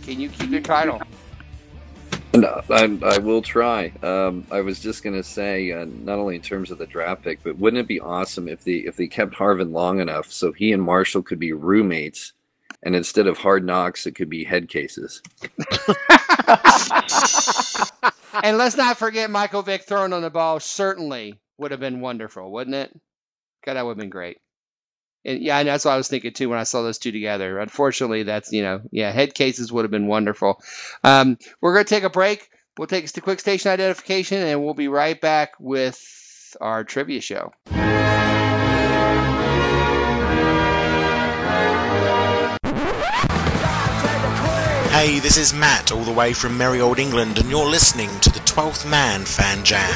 you keep your title? No, I will try. I was just going to say, not only in terms of the draft pick, but wouldn't it be awesome if they kept Harvin long enough so he and Marshall could be roommates, and instead of hard knocks, it could be head cases. And let's not forget Michael Vick throwing on the ball. Certainly would have been wonderful, wouldn't it? God, that would have been great. And yeah, that's what I was thinking too when I saw those two together. Unfortunately, that's, head cases would have been wonderful. We're going to take a break. We'll take us to quick station identification, and we'll be right back with our trivia show. Hey, this is Matt, all the way from merry old England, and you're listening to the 12th Man Fan Jam.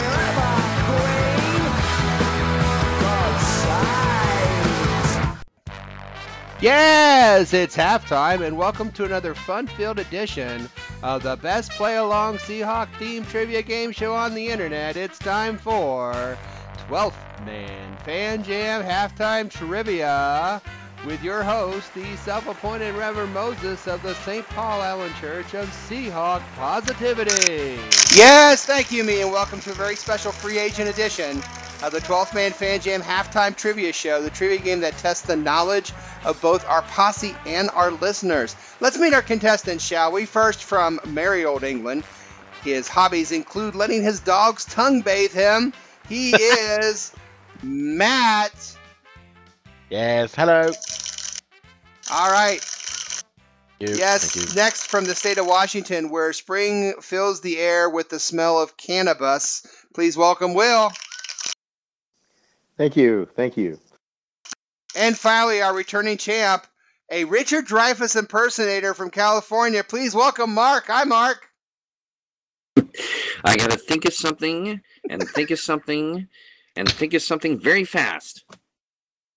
Yes, it's halftime, and welcome to another fun-filled edition of the best play-along Seahawk-themed trivia game show on the internet. It's time for 12th Man Fan Jam Halftime Trivia with your host, the self-appointed Reverend Moses of the St. Paul Allen Church of Seahawk Positivity. Yes, thank you, me, and welcome to a very special free agent edition of the 12th Man Fan Jam Halftime Trivia Show, the trivia game that tests the knowledge of both our posse and our listeners. Let's meet our contestants, shall we? First, from merry old England, his hobbies include letting his dogs tongue bathe him. He is Matt. Yes, hello. All right. Yes, next from the state of Washington, where spring fills the air with the smell of cannabis, please welcome Will. Thank you. And finally, our returning champ, a Richard Dreyfuss impersonator from California. Please welcome Mark. Hi, Mark. I gotta think of something, and think of something, and think of something very fast.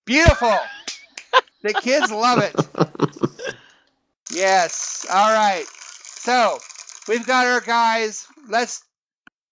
Beautiful. The kids love it. Yes. All right. So, we've got our guys. Let's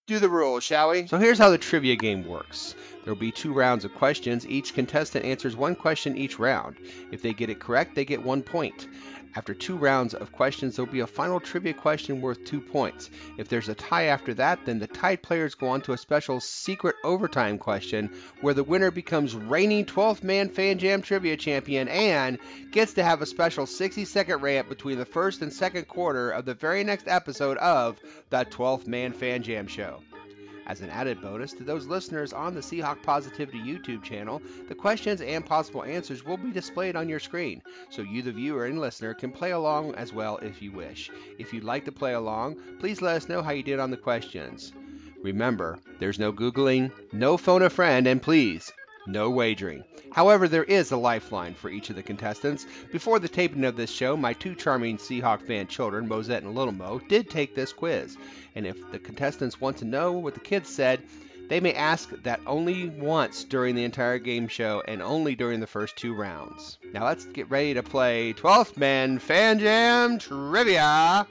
do the rules, shall we? So here's how the trivia game works. There will be 2 rounds of questions. Each contestant answers 1 question each round. If they get it correct, they get 1 point. After 2 rounds of questions, there will be a final trivia question worth 2 points. If there's a tie after that, then the tied players go on to a special secret overtime question where the winner becomes reigning 12th Man Fan Jam Trivia Champion and gets to have a special 60-second rant between the first and second quarter of the very next episode of the 12th Man Fan Jam Show. As an added bonus to those listeners on the Seahawk Positivity YouTube channel, the questions and possible answers will be displayed on your screen, so you, the viewer and listener, can play along as well if you wish. If you'd like to play along, please let us know how you did on the questions. Remember, there's no Googling, no phone a friend, and please, no wagering. However, there is a lifeline for each of the contestants. Before the taping of this show, my 2 charming Seahawk fan children, Mosette and Little Mo, did take this quiz. And if the contestants want to know what the kids said, they may ask that only once during the entire game show and only during the first 2 rounds. Now let's get ready to play 12th Man Fan Jam Trivia.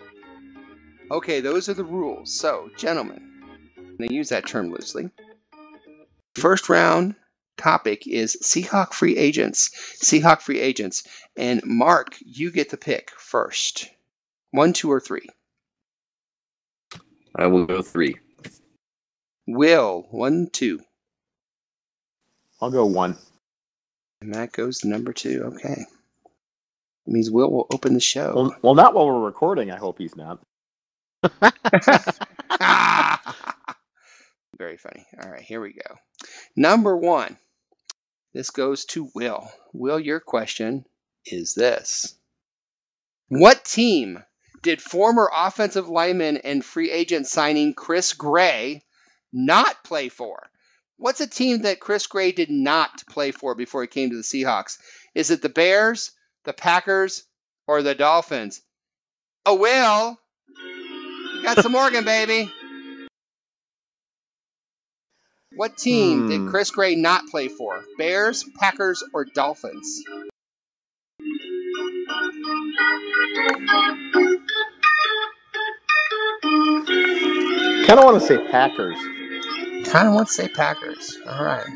Okay, those are the rules. So, gentlemen, I'm going to use that term loosely. First round topic is Seahawk free agents. Seahawk free agents. And Mark, you get to pick first. 1, 2, or 3. I will go 3. Will, 1, 2. I'll go 1. And Matt goes to number 2. Okay. It means Will open the show. Well, not while we're recording. I hope he's not. Very funny. All right, here we go. Number 1. This goes to Will. Will, your question is this. What team did former offensive lineman and free agent signing Chris Gray not play for? What's a team that Chris Gray did not play for before he came to the Seahawks? Is it the Bears, the Packers, or the Dolphins? Oh, Will, you got some Morgan, baby. What team did Chris Gray not play for? Bears, Packers, or Dolphins? Kind of want to say Packers. Kind of wants to say Packers. All right.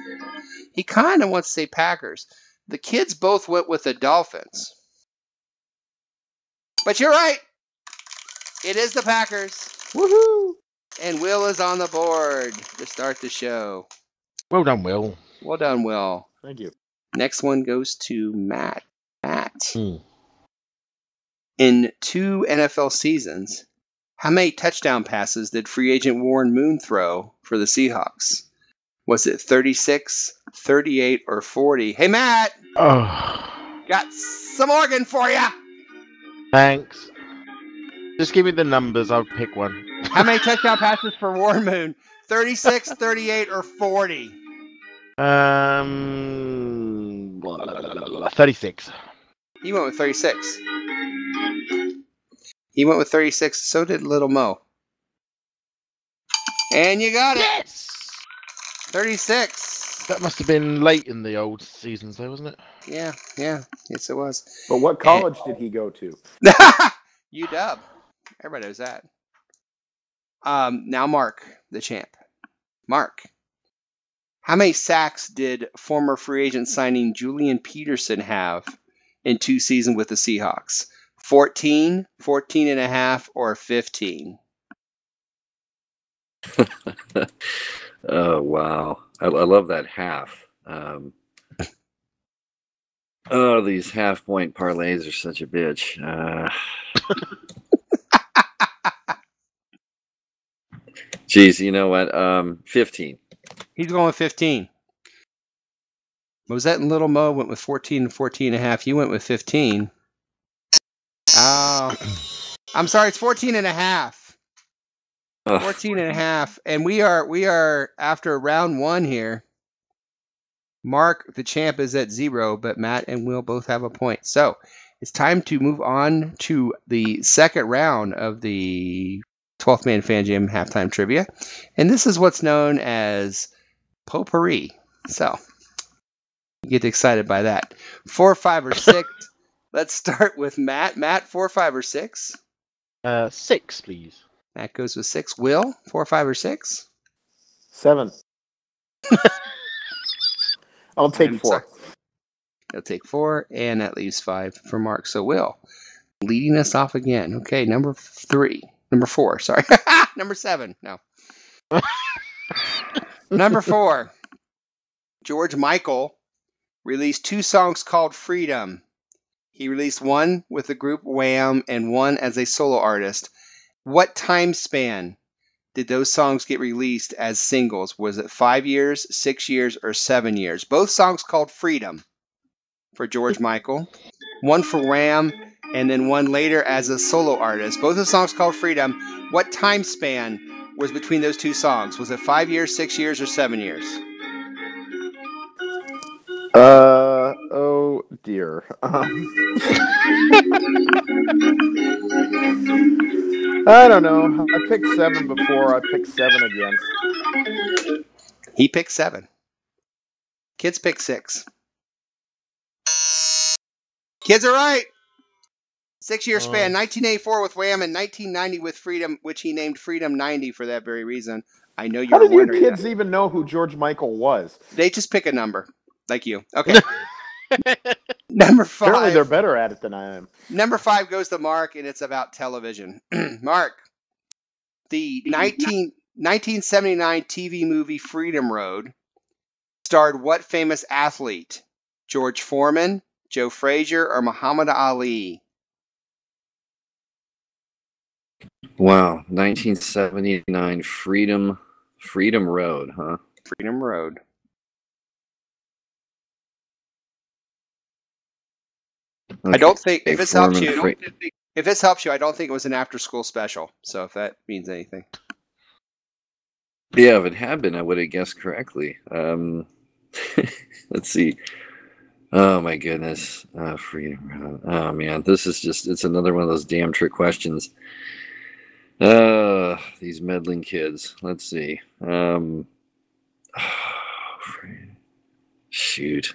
He kind of wants to say Packers. The kids both went with the Dolphins. But you're right. It is the Packers. Woohoo! And Will is on the board to start the show. Well done, Will. Well done, Will. Thank you. Next one goes to Matt. Matt. In 2 NFL seasons, how many touchdown passes did free agent Warren Moon throw for the Seahawks? Was it 36, 38, or 40? Hey, Matt! Oh. Got some Morgan for you! Thanks. Just give me the numbers. I'll pick one. How many touchdown passes for War Moon? 36, 38, or 40? 36. He went with 36. He went with 36. So did Little Mo. And you got it. Yes! 36. That must have been late in the old seasons, though, wasn't it? Yeah. Yes, it was. But what college did he go to? UW. Everybody knows that. Now Mark, the champ. Mark, how many sacks did former free agent signing Julian Peterson have in 2 seasons with the Seahawks? 14, 14 and a half, or 15? Oh, wow. I love that half. These half-point parlays are such a bitch. Geez, you know what? 15. He's going with 15. Mosette and Little Mo went with 14 and 14 and a half. You went with 15. Oh, I'm sorry. It's 14 and a half. 14 and a half. And we are after round 1 here. Mark, the champ, is at 0, but Matt and Will both have a point. So it's time to move on to the second round of the 12th Man Fan Jam halftime trivia. And this is what's known as potpourri. So you get excited by that. 4, 5, or 6. Let's start with Matt. Matt, 4, 5, or 6? 6, please. Matt goes with 6. Will, 4, 5, or 6? 7. I'll take 4. He'll take 4, and that leaves 5 for Mark. So Will, leading us off again. Okay, number 4, sorry. Number 7, no. Number 4, George Michael released 2 songs called Freedom. He released one with the group Wham and one as a solo artist. What time span did those songs get released as singles? Was it 5 years, 6 years, or 7 years? Both songs called Freedom for George Michael. One for Wham, and then one later as a solo artist. Both the songs called Freedom. What time span was between those 2 songs? Was it 5 years, 6 years, or 7 years? Oh dear. I don't know. I picked 7 before. I picked 7 again. He picked 7. Kids picked 6. Kids are right. 6-year span. 1984 with Wham and 1990 with Freedom, which he named Freedom 90 for that very reason. I know you're wondering. How did your kids even know who George Michael was? They just pick a number, like you. Okay. Number 5. Apparently they're better at it than I am. Number 5 goes to Mark, and it's about television. Mark, the 1979 TV movie Freedom Road starred what famous athlete? George Foreman, Joe Frazier, or Muhammad Ali? Wow, 1979 Freedom Road, huh? Freedom Road. Okay. I don't think, if this helps you, I don't think it was an after-school special. So if that means anything. Yeah, if it had been, I would have guessed correctly. Let's see. Oh my goodness, Freedom Road. Oh man, it's another one of those damn trick questions. These meddling kids. Let's see. Shoot.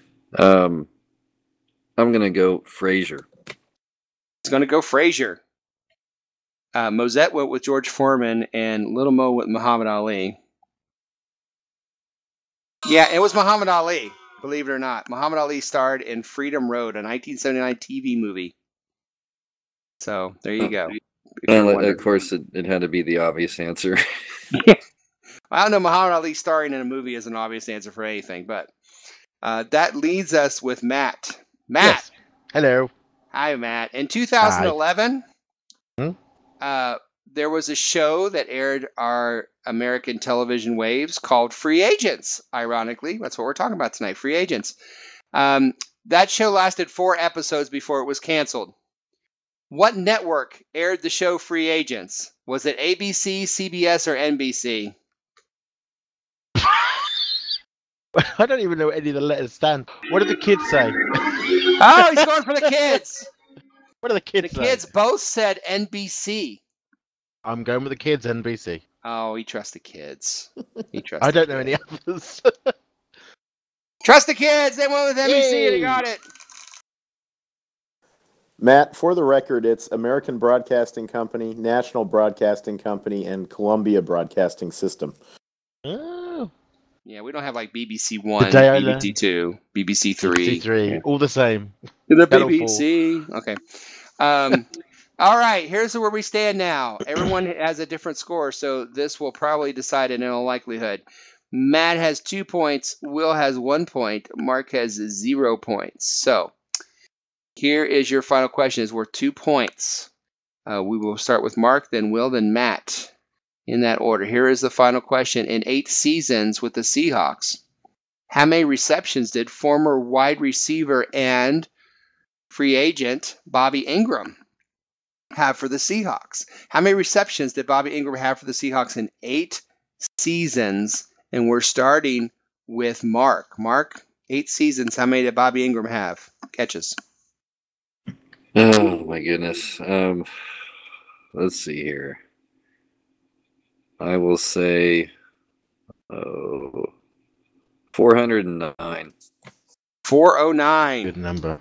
I'm gonna go Frazier. He's gonna go Frazier. Mosette went with George Foreman, and Little Mo with Muhammad Ali. Yeah, it was Muhammad Ali. Believe it or not, Muhammad Ali starred in Freedom Road, a 1979 TV movie. So there you go. Well, of course, it had to be the obvious answer. Yeah. I don't know. Muhammad Ali starring in a movie is an obvious answer for anything, but that leads us with Matt. Matt. Yes. Hello. Hi, Matt. In 2011, there was a show that aired our American television waves called Free Agents. Ironically, that's what we're talking about tonight, Free Agents. That show lasted 4 episodes before it was canceled. What network aired the show Free Agents? Was it ABC, CBS, or NBC? I don't even know what any of the letters stand. What did the kids say? Oh, he's going for the kids. What do the kids say? The kids both said NBC. I'm going with the kids, NBC. Oh, he trusts the kids. I don't know any others. Trust the kids. They went with NBC and they got it. Matt, for the record, it's American Broadcasting Company, National Broadcasting Company, and Columbia Broadcasting System. Oh. Yeah, we don't have like BBC 1, BBC 2, BBC 3. BBC 3, all the same. The BBC. Okay. All right, here's where we stand now. Everyone has a different score, so this will probably decide it in all likelihood. Matt has 2 points. Will has 1 point. Mark has 0 points. So here is your final question. It's worth 2 points. We will start with Mark, then Will, then Matt. In that order. Here is the final question. In 8 seasons with the Seahawks, how many receptions did former wide receiver and free agent Bobby Ingram have for the Seahawks? How many receptions did Bobby Ingram have for the Seahawks in 8 seasons? And we're starting with Mark. Mark, 8 seasons. How many did Bobby Ingram have? Catches. Oh, my goodness. Let's see here. I will say 409. 409. Good number.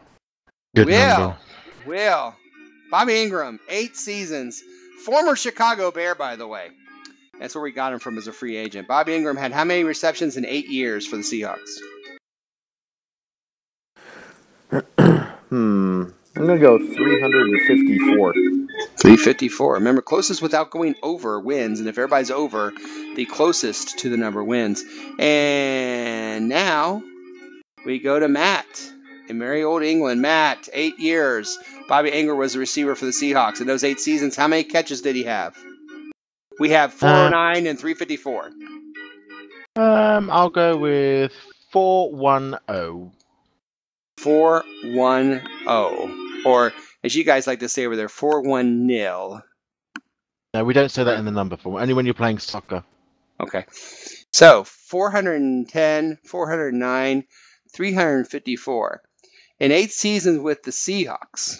Good number. Will. Bobby Ingram, 8 seasons. Former Chicago Bear, by the way. That's where we got him from as a free agent. Bobby Ingram had how many receptions in 8 years for the Seahawks? I'm going to go 354. 354. Remember, closest without going over wins. And if everybody's over, the closest to the number wins. And now we go to Matt in merry old England. Matt, 8 years. Bobby Ingram was the receiver for the Seahawks. In those 8 seasons, how many catches did he have? We have 409 and 354. I'll go with 410. 410. Or, as you guys like to say over there, 410. No, we don't say that in the number form. Only when you're playing soccer. Okay. So, 410, 409, 354. In 8 seasons with the Seahawks,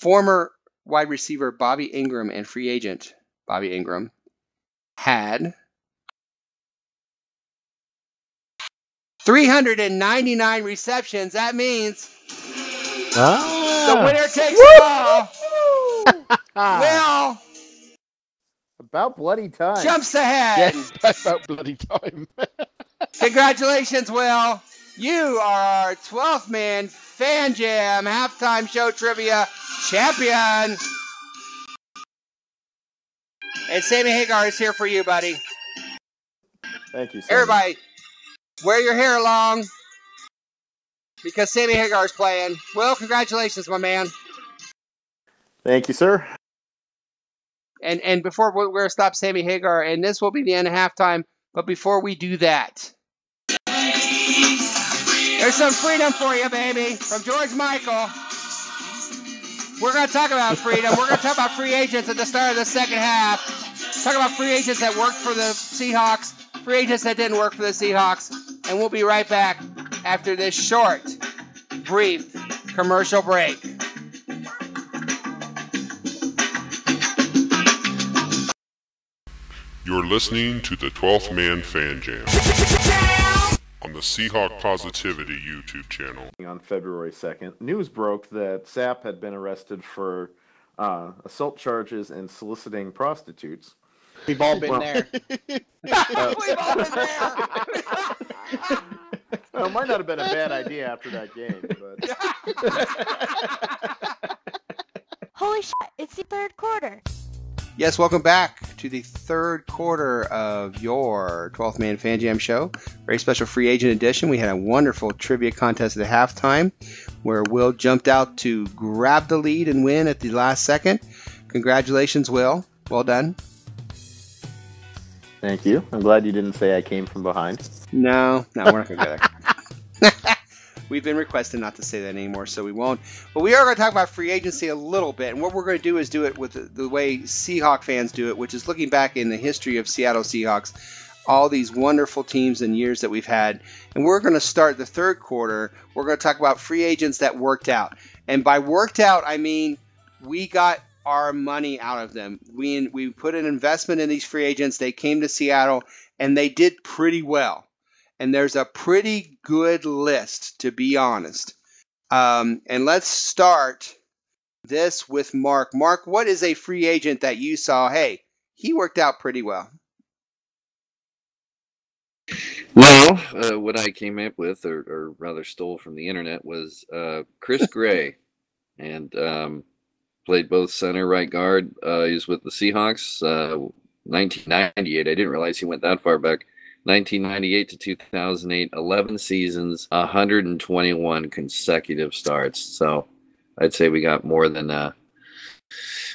former wide receiver Bobby Ingram and free agent Bobby Ingram had 399 receptions. That means the winner takes it all. Will. About bloody time. Jumps ahead. Yes, about bloody time. Congratulations, Will. You are our 12th Man Fan Jam Halftime Show Trivia Champion. And Sammy Hagar is here for you, buddy. Thank you, Sammy. Everybody, wear your hair long because Sammy Hagar is playing. Will, congratulations, my man. Thank you, sir. And before we're going to stop Sammy Hagar, and this will be the end of halftime, but before we do that, there's some freedom for you, baby, from George Michael. We're going to talk about freedom. We're going to talk about free agents at the start of the second half. Talk about free agents that worked for the Seahawks, free agents that didn't work for the Seahawks, and we'll be right back after this short, brief commercial break. You're listening to the 12th Man Fan Jam on the Seahawk Positivity YouTube channel. On February 2nd, news broke that Sapp had been arrested for assault charges and soliciting prostitutes. We've all been there. We've all been there. Well, it might not have been a bad idea after that game, but... Holy shit, it's the third quarter. Yes, welcome back to the third quarter of your 12th Man Fan Jam show. Very special free agent edition. We had a wonderful trivia contest at halftime where Will jumped out to grab the lead and win at the last second. Congratulations, Will. Well done. Thank you. I'm glad you didn't say I came from behind. No, we're not going to go there. We've been requested not to say that anymore, so we won't. But we are going to talk about free agency a little bit. And what we're going to do is do it with the way Seahawk fans do it, which is looking back in the history of Seattle Seahawks, all these wonderful teams and years that we've had. And we're going to start the third quarter. We're going to talk about free agents that worked out. And by worked out, I mean we got our money out of them. We put an investment in these free agents. They came to Seattle, and they did pretty well. And there's a pretty good list, to be honest. And let's start this with Mark. Mark, what is a free agent that you saw? Hey, he worked out pretty well. Well, what I came up with, or rather stole from the internet, was Chris Gray. And played both center, right guard. He was with the Seahawks 1998. I didn't realize he went that far back. 1998 to 2008, 11 seasons, 121 consecutive starts. So I'd say we got more than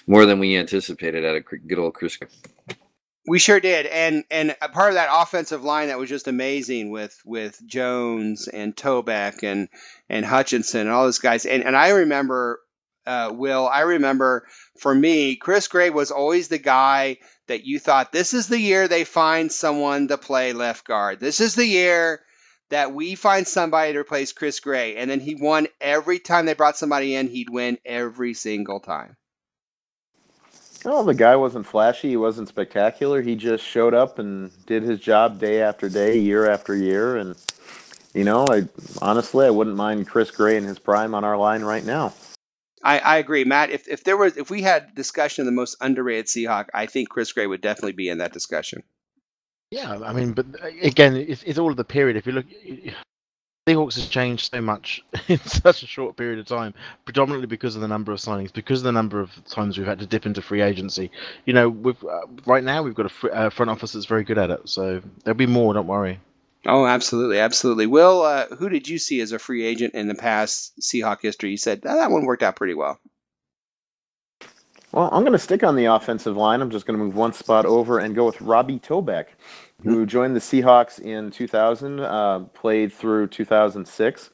we anticipated out of good old Chris. We sure did, and a part of that offensive line that was just amazing with Jones and Tobeck and Hutchinson and all those guys. And I remember, Will, for me, Chris Gray was always the guy that you thought, this is the year they find someone to play left guard. This is the year that we find somebody to replace Chris Gray. And then he won every time they brought somebody in. He'd win every single time. Well, the guy wasn't flashy. He wasn't spectacular. He just showed up and did his job day after day, year after year. And, honestly, I wouldn't mind Chris Gray in his prime on our line right now. I agree, Matt. If we had discussion of the most underrated Seahawk, I think Chris Gray would definitely be in that discussion. Yeah, I mean, but again, it's all of the period. If you look, Seahawks has changed so much in such a short period of time, predominantly because of the number of signings, because of the number of times we've had to dip into free agency. Right now we've got a front office that's very good at it, so there'll be more. Don't worry. Oh, absolutely, absolutely. Will, who did you see as a free agent in the past Seahawk history? You said that one worked out pretty well. Well, I'm going to stick on the offensive line. I'm just going to move one spot over and go with Robbie Tobeck, who joined the Seahawks in 2000, played through 2006.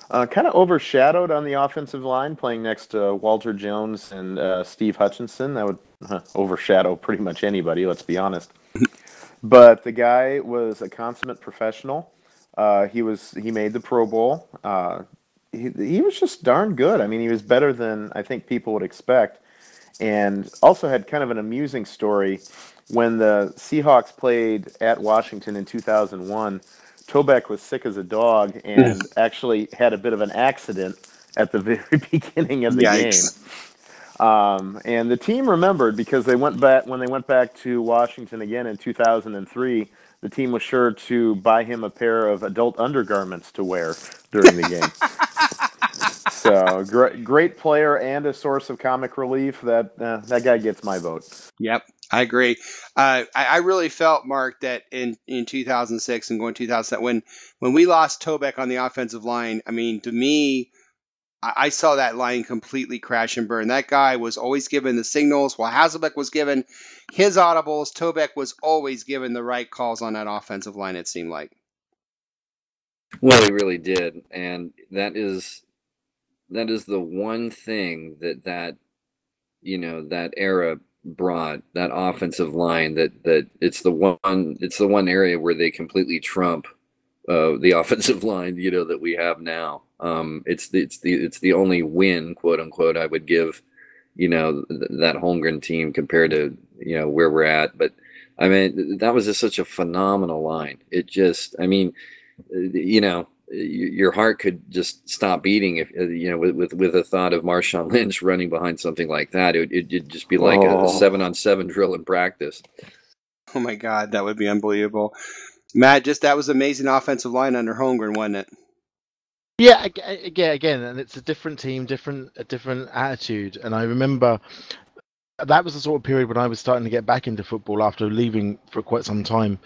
Kind of overshadowed on the offensive line, playing next to Walter Jones and Steve Hutchinson. That would overshadow pretty much anybody, let's be honest. But the guy was a consummate professional. He made the Pro Bowl. He was just darn good. I mean, he was better than I think people would expect. And also had kind of an amusing story. When the Seahawks played at Washington in 2001, Tobeck was sick as a dog and actually had a bit of an accident at the very beginning of the game. And the team remembered because when they went back to Washington again in 2003, the team was sure to buy him a pair of adult undergarments to wear during the game. So great player and a source of comic relief. That guy gets my vote. Yep, I agree. I really felt, Mark, that in 2006 and going 2007, when we lost Tobeck on the offensive line, I mean, to me, I saw that line completely crash and burn. That guy was always given the signals, while Hasselbeck was given his audibles. Tobeck was always given the right calls on that offensive line, it seemed like. Well, he really did, and that is the one thing that era brought, that offensive line, that it's the one area where they completely trump the offensive line that we have now. It's the only win, quote unquote, I would give that Holmgren team compared to where we're at. But I mean, that was just such a phenomenal line. It just, I mean, your heart could just stop beating if with the thought of Marshawn Lynch running behind something like that. It'd just be like a 7-on-7 drill in practice. Oh my God, that would be unbelievable. Matt, that was amazing offensive line under Holmgren, wasn't it? Yeah, again, and it's a different team, a different attitude. And I remember that was the sort of period when I was starting to get back into football after leaving for quite some time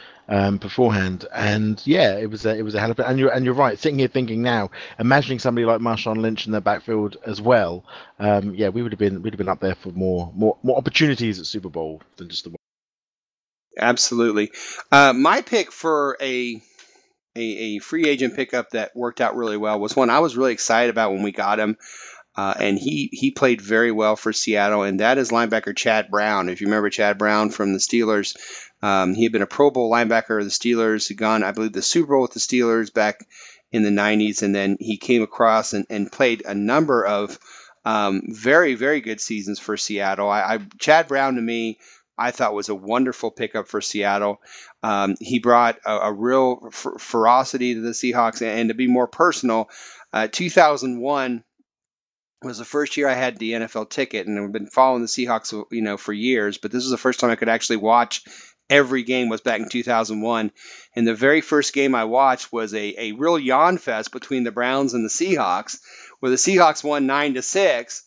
beforehand. And yeah, it was a hell of a. And you're right. Sitting here thinking now, imagining somebody like Marshawn Lynch in their backfield as well. We would have been up there for more opportunities at Super Bowl than just the one. Absolutely. My pick for a a free agent pickup that worked out really well, was one I was really excited about when we got him. And he played very well for Seattle, and that is linebacker Chad Brown. If you remember Chad Brown from the Steelers, he had been a Pro Bowl linebacker of the Steelers. He'd gone, I believe, the Super Bowl with the Steelers back in the 90s, and then he came across and played a number of very, very good seasons for Seattle. Chad Brown, to me, I thought was a wonderful pickup for Seattle. He brought a real ferocity to the Seahawks, and to be more personal, 2001 was the first year I had the NFL ticket, and I've been following the Seahawks, for years. But this was the first time I could actually watch every game. Was back in 2001, and the very first game I watched was a real yawn fest between the Browns and the Seahawks, where the Seahawks won 9-6.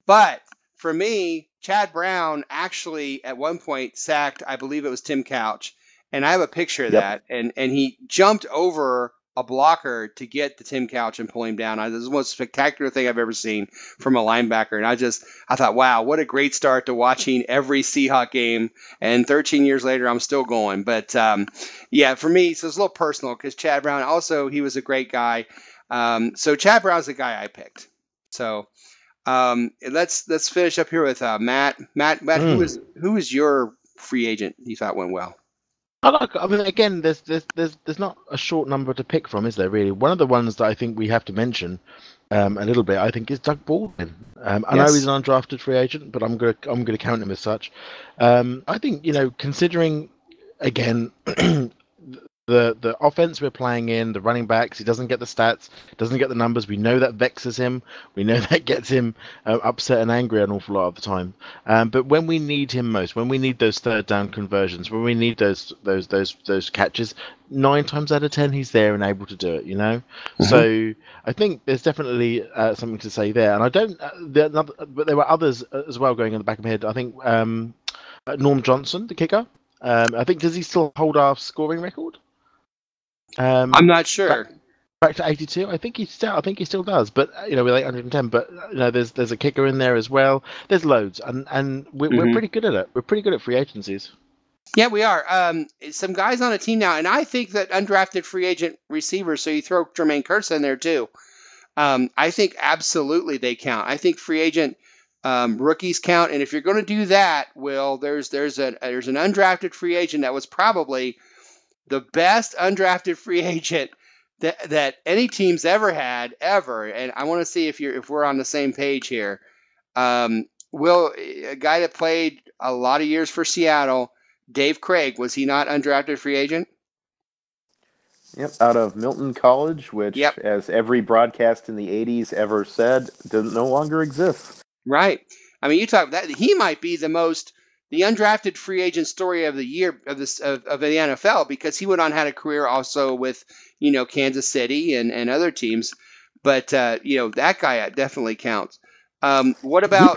But for me, Chad Brown actually at one point sacked, I believe it was Tim Couch, and I have a picture of that, and he jumped over a blocker to get the Tim Couch and pull him down. This is the most spectacular thing I've ever seen from a linebacker. And I thought, wow, what a great start to watching every Seahawk game. And 13 years later, I'm still going. But for me, so it's a little personal because Chad Brown, also, he was a great guy. So Chad Brown's the guy I picked. So let's finish up here with Matt. Matt, who was your free agent you thought went well? Again, there's not a short number to pick from, is there? Really, one of the ones that I think we have to mention a little bit, I think, is Doug Baldwin. I know he's an undrafted free agent, but I'm gonna count him as such. I think considering again the offense we're playing in, the running backs, he doesn't get the stats, doesn't get the numbers. We know that vexes him. We know that gets him upset and angry an awful lot of the time. But when we need him most, when we need those third down conversions, when we need those catches, 9 times out of 10 he's there and able to do it. Mm-hmm. So I think there's definitely something to say there. And I don't, but there were others as well going in the back of my head. I think Norm Johnson, the kicker. I think, does he still hold our scoring record? I'm not sure. Back to 82, I think he still does. But with 810, but there's a kicker in there as well. There's loads, and we're pretty good at it. We're pretty good at free agencies. Yeah, we are. Some guys on a team now, and I think that undrafted free agent receivers. So you throw Jermaine Kearse in there too. I think absolutely they count. I think free agent rookies count, and if you're going to do that, Will, there's an undrafted free agent that was probably the best undrafted free agent that any team's ever had, and I want to see if we're on the same page here. Will, a guy that played a lot of years for Seattle, Dave Craig, was he not undrafted free agent? Yep, out of Milton College, which, as every broadcast in the 80s ever said, no longer exists. Right. I mean, you talk that he might be the undrafted free agent story of the year of the NFL, because he went on had a career also with Kansas City and other teams, but that guy definitely counts. What about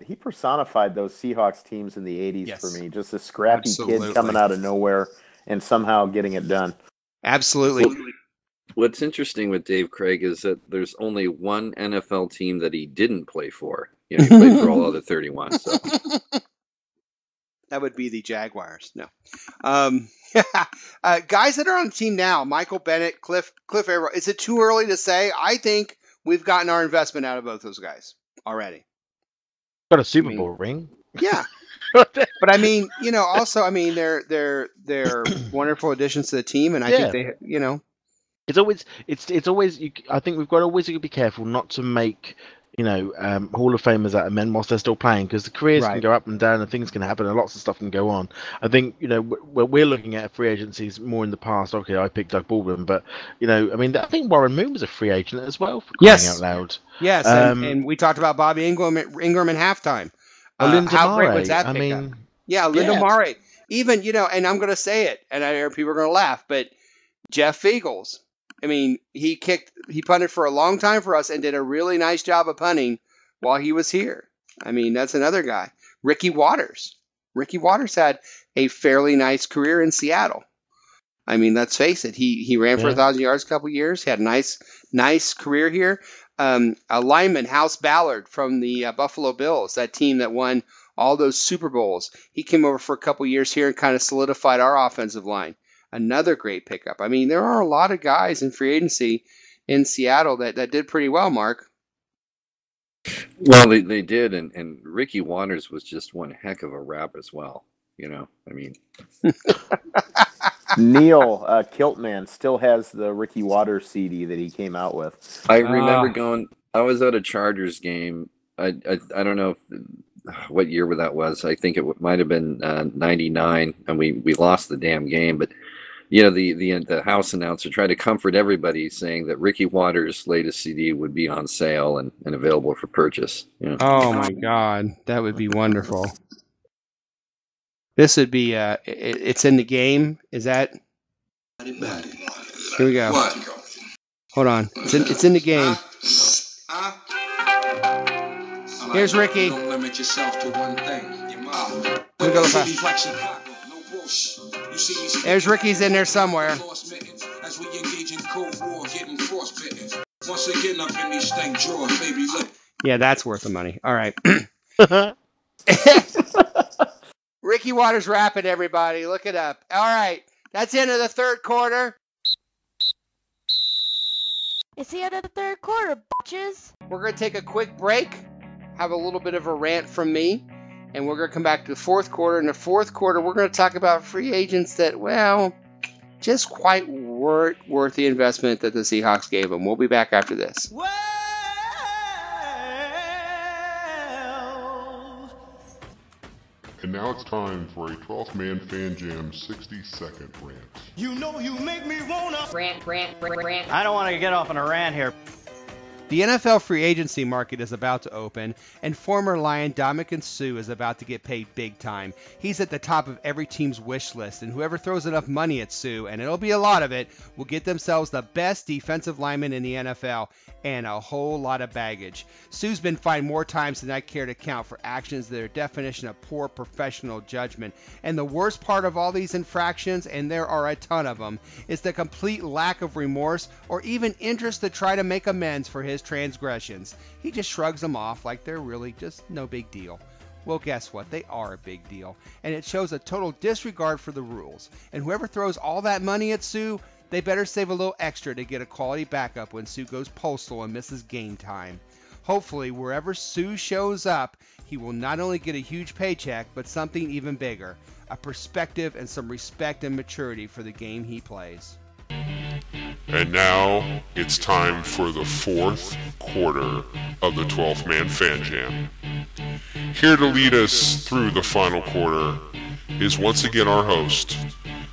he personified those Seahawks teams in the 80s for me, just a scrappy kid coming out of nowhere and somehow getting it done. Absolutely. What's interesting with Dave Craig is that there's only one NFL team that he didn't play for. He played for all other 31. So. That would be the Jaguars. No. Guys that are on the team now, Michael Bennett, Cliff Averill. Is it too early to say? I think we've gotten our investment out of both those guys already. Got a Super Bowl ring. Yeah. But I mean, they're wonderful additions to the team, and I think they, It's always. I think we've got to always be careful not to make Hall of Famers out of men whilst they're still playing, because the careers can go up and down and things can happen and lots of stuff can go on. I think we're looking at free agencies more in the past. Okay, I picked Doug Baldwin, but I think Warren Moon was a free agent as well, for crying out loud. Yes, and we talked about Bobby Ingram in halftime. How great was that pickup? Linda Murray. Even and I'm going to say it, and I hear people are going to laugh, but Jeff Fiegels. I mean, he punted for a long time for us and did a really nice job of punting while he was here. I mean, that's another guy. Ricky Waters. Ricky Waters had a fairly nice career in Seattle. I mean, let's face it. He ran for 1,000 yards a couple years. He had a nice career here. A lineman, House Ballard from the Buffalo Bills, that team that won all those Super Bowls. He came over for a couple years here and kind of solidified our offensive line. another great pickup. I mean, there are a lot of guys in free agency in Seattle that did pretty well, Mark. Well, they did, and Ricky Waters was just one heck of a rap as well. I mean. Neil Kiltman still has the Ricky Waters CD that he came out with. I remember I was at a Chargers game. I don't know what year that was. I think it might have been 99, and we lost the damn game. But the house announcer tried to comfort everybody, saying that Ricky Waters' latest CD would be on sale and available for purchase. Oh my God, that would be wonderful. This would be it's in the game. Is that? Here we go. What? Hold on. It's in the game. Here's Ricky. Don't limit yourself to one thing. Your mouth. Here we go. There's Ricky's in there somewhere. As we engage in cold war, getting frostbitten. Once again up in these stank drawers, baby. Look. Yeah, that's worth the money. All right. Ricky Waters rapping, everybody. Look it up. All right. That's the end of the third quarter. It's the end of the third quarter, bitches. We're going to take a quick break, have a little bit of a rant from me, and we're going to come back to the fourth quarter. In the fourth quarter, we're going to talk about free agents that, well, just quite weren't worth the investment that the Seahawks gave them. We'll be back after this. And now it's time for a 12th Man Fan Jam 60-second rant. You make me wanna rant. I don't want to get off on a rant here. The NFL free agency market is about to open, and former Lion Ndamukong Suh is about to get paid big time. He's at the top of every team's wish list, and whoever throws enough money at Suh, and it'll be a lot of it, will get themselves the best defensive lineman in the NFL and a whole lot of baggage. Suh's been fined more times than I care to count for actions that are a definition of poor professional judgment. And the worst part of all these infractions, and there are a ton of them, is the complete lack of remorse or even interest to try to make amends for his transgressions. He just shrugs them off like they're really just no big deal. Well, guess what? They are a big deal. And it shows a total disregard for the rules. And whoever throws all that money at Suh, they better save a little extra to get a quality backup when Suh goes postal and misses game time. Hopefully, wherever Suh shows up, he will not only get a huge paycheck, but something even bigger, a perspective and some respect and maturity for the game he plays. And now, it's time for the fourth quarter of the 12th Man Fan Jam. Here to lead us through the final quarter is once again our host,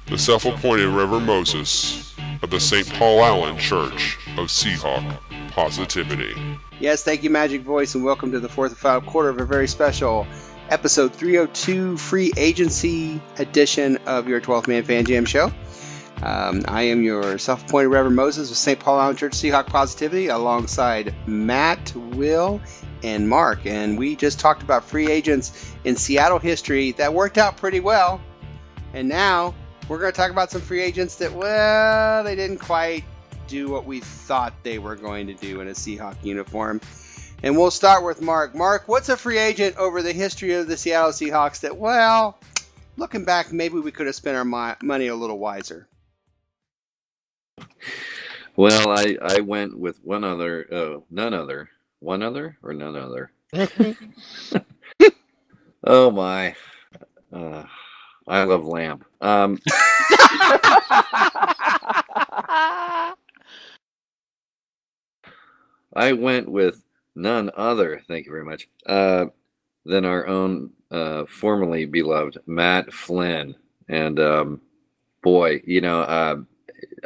the self-appointed Reverend Moses of the St. Paul Allen Church of Seahawk Positivity. Yes, thank you, Magic Voice, and welcome to the fourth and final quarter of a very special episode 302 free agency edition of your 12th Man Fan Jam show. I am your self-appointed Reverend Moses of St. Paul Allen Church Seahawk Positivity alongside Matt, Will, and Mark. And we just talked about free agents in Seattle history that worked out pretty well. And now we're going to talk about some free agents that, well, they didn't quite do what we thought they were going to do in a Seahawk uniform. And we'll start with Mark. Mark, what's a free agent over the history of the Seattle Seahawks that, well, looking back, maybe we could have spent our money a little wiser? Well, I went with none other. Oh my! I love lamb. I went with none other. Thank you very much. Than our own formerly beloved Matt Flynn, and boy,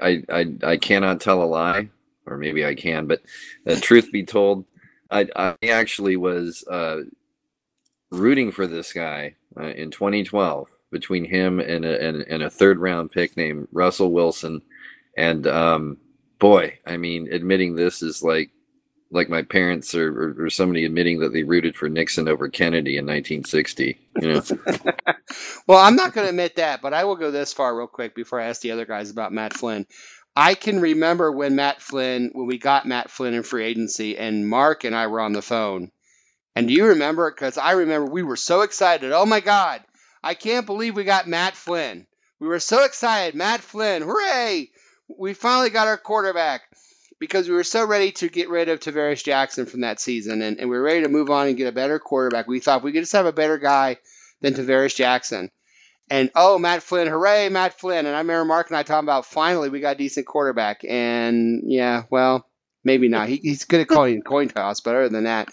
I cannot tell a lie, or maybe I can, but truth be told, I actually was rooting for this guy in 2012 between him and a third round pick named Russell Wilson, and boy, I mean, admitting this is like my parents or somebody admitting that they rooted for Nixon over Kennedy in 1960. Well, I'm not going to admit that, but I will go this far real quick before I ask the other guys about Matt Flynn. I can remember when we got Matt Flynn in free agency, and Mark and I were on the phone. And do you remember? Because I remember we were so excited. Oh my God, I can't believe we got Matt Flynn. We were so excited. Matt Flynn, hooray! We finally got our quarterback because we were so ready to get rid of Tavares Jackson from that season, and we were ready to move on and get a better quarterback. We thought we could just have a better guy than Tavares Jackson. And, Matt Flynn, hooray, Matt Flynn. And I remember Mark and I talking about finally we got a decent quarterback. And, yeah, well, maybe not. He's good at calling coin toss, but other than that.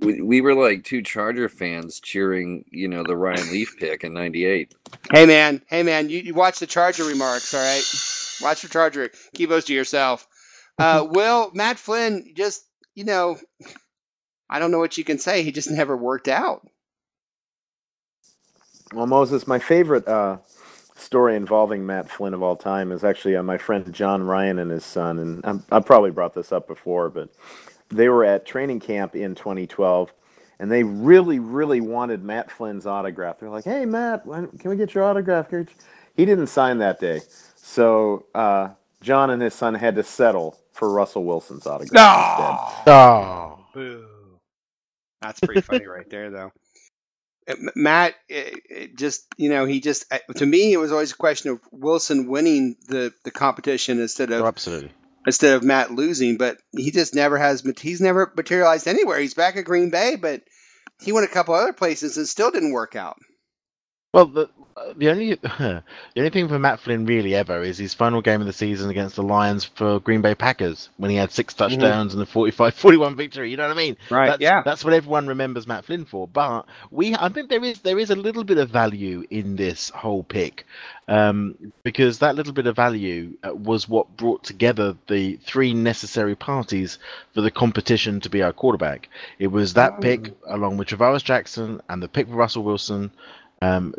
We were like two Charger fans cheering, the Ryan Leaf pick in '98. Hey man, you watch the Charger remarks, all right? Watch the Charger. Keep those to yourself. Will, Matt Flynn, just, I don't know what you can say. He just never worked out. Well, Moses, my favorite story involving Matt Flynn of all time is actually my friend John Ryan and his son. And I've probably brought this up before, but they were at training camp in 2012, and they really, really wanted Matt Flynn's autograph. They're like, hey, Matt, can we get your autograph? He didn't sign that day. So John and his son had to settle for Russell Wilson's autograph instead. Oh. Boo. That's pretty funny right there, though. Matt, to me, it was always a question of Wilson winning the competition instead of Matt losing, but he's never materialized anywhere. He's back at Green Bay, but he went a couple other places and still didn't work out. Well, the only thing for Matt Flynn really ever is his final game of the season against the Lions for Green Bay Packers when he had 6 touchdowns and a 45-41 victory. You know what I mean? Right. That's what everyone remembers Matt Flynn for. But I think there is a little bit of value in this whole pick, because that little bit of value was what brought together the 3 necessary parties for the competition to be our quarterback. It was that pick along with Tavares Jackson and the pick for Russell Wilson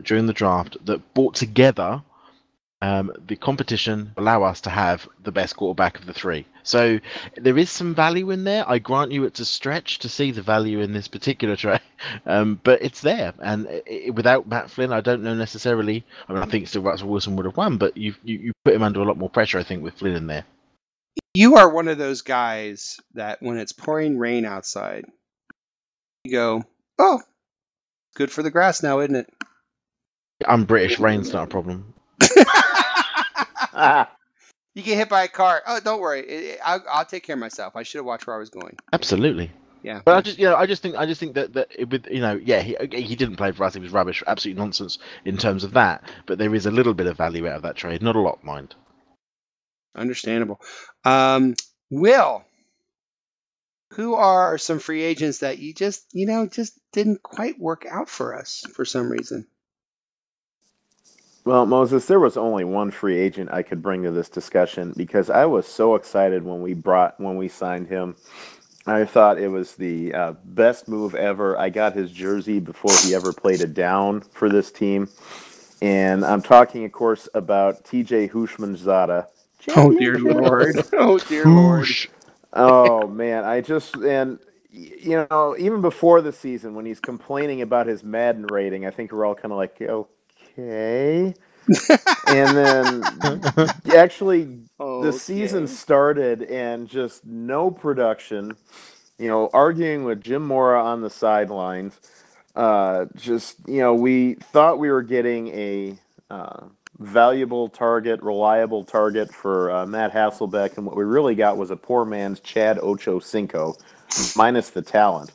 during the draft that brought together the competition, allow us to have the best quarterback of the 3. So there is some value in there. I grant you it's a stretch to see the value in this particular trade, but it's there. And without Matt Flynn, I don't know necessarily. I mean, I think still Russell Wilson would have won, but you put him under a lot more pressure, I think, with Flynn in there. You are one of those guys that when it's pouring rain outside, you go, oh, good for the grass now, isn't it? I'm British. Rain's not a problem. You get hit by a car. Oh, don't worry. I'll take care of myself. I should have watched where I was going. Absolutely. Yeah. But I just think that with he didn't play for us. He was rubbish. Absolute nonsense in terms of that. But there is a little bit of value out of that trade. Not a lot, mind. Understandable. Will, who are some free agents that you just didn't quite work out for us for some reason? Well, Moses, there was only one free agent I could bring to this discussion because I was so excited when we signed him. I thought it was the best move ever. I got his jersey before he ever played a down for this team. And I'm talking, of course, about TJ Houshmandzadeh. Oh, dear Lord. Oh, dear Lord. Oh, man. Even before the season, when he's complaining about his Madden rating, I think we're all kind of like, okay. And then actually the season started and just no production, arguing with Jim Mora on the sidelines. We thought we were getting a valuable target, reliable target for Matt Hasselbeck, and what we really got was a poor man's Chad Ochocinco, minus the talent.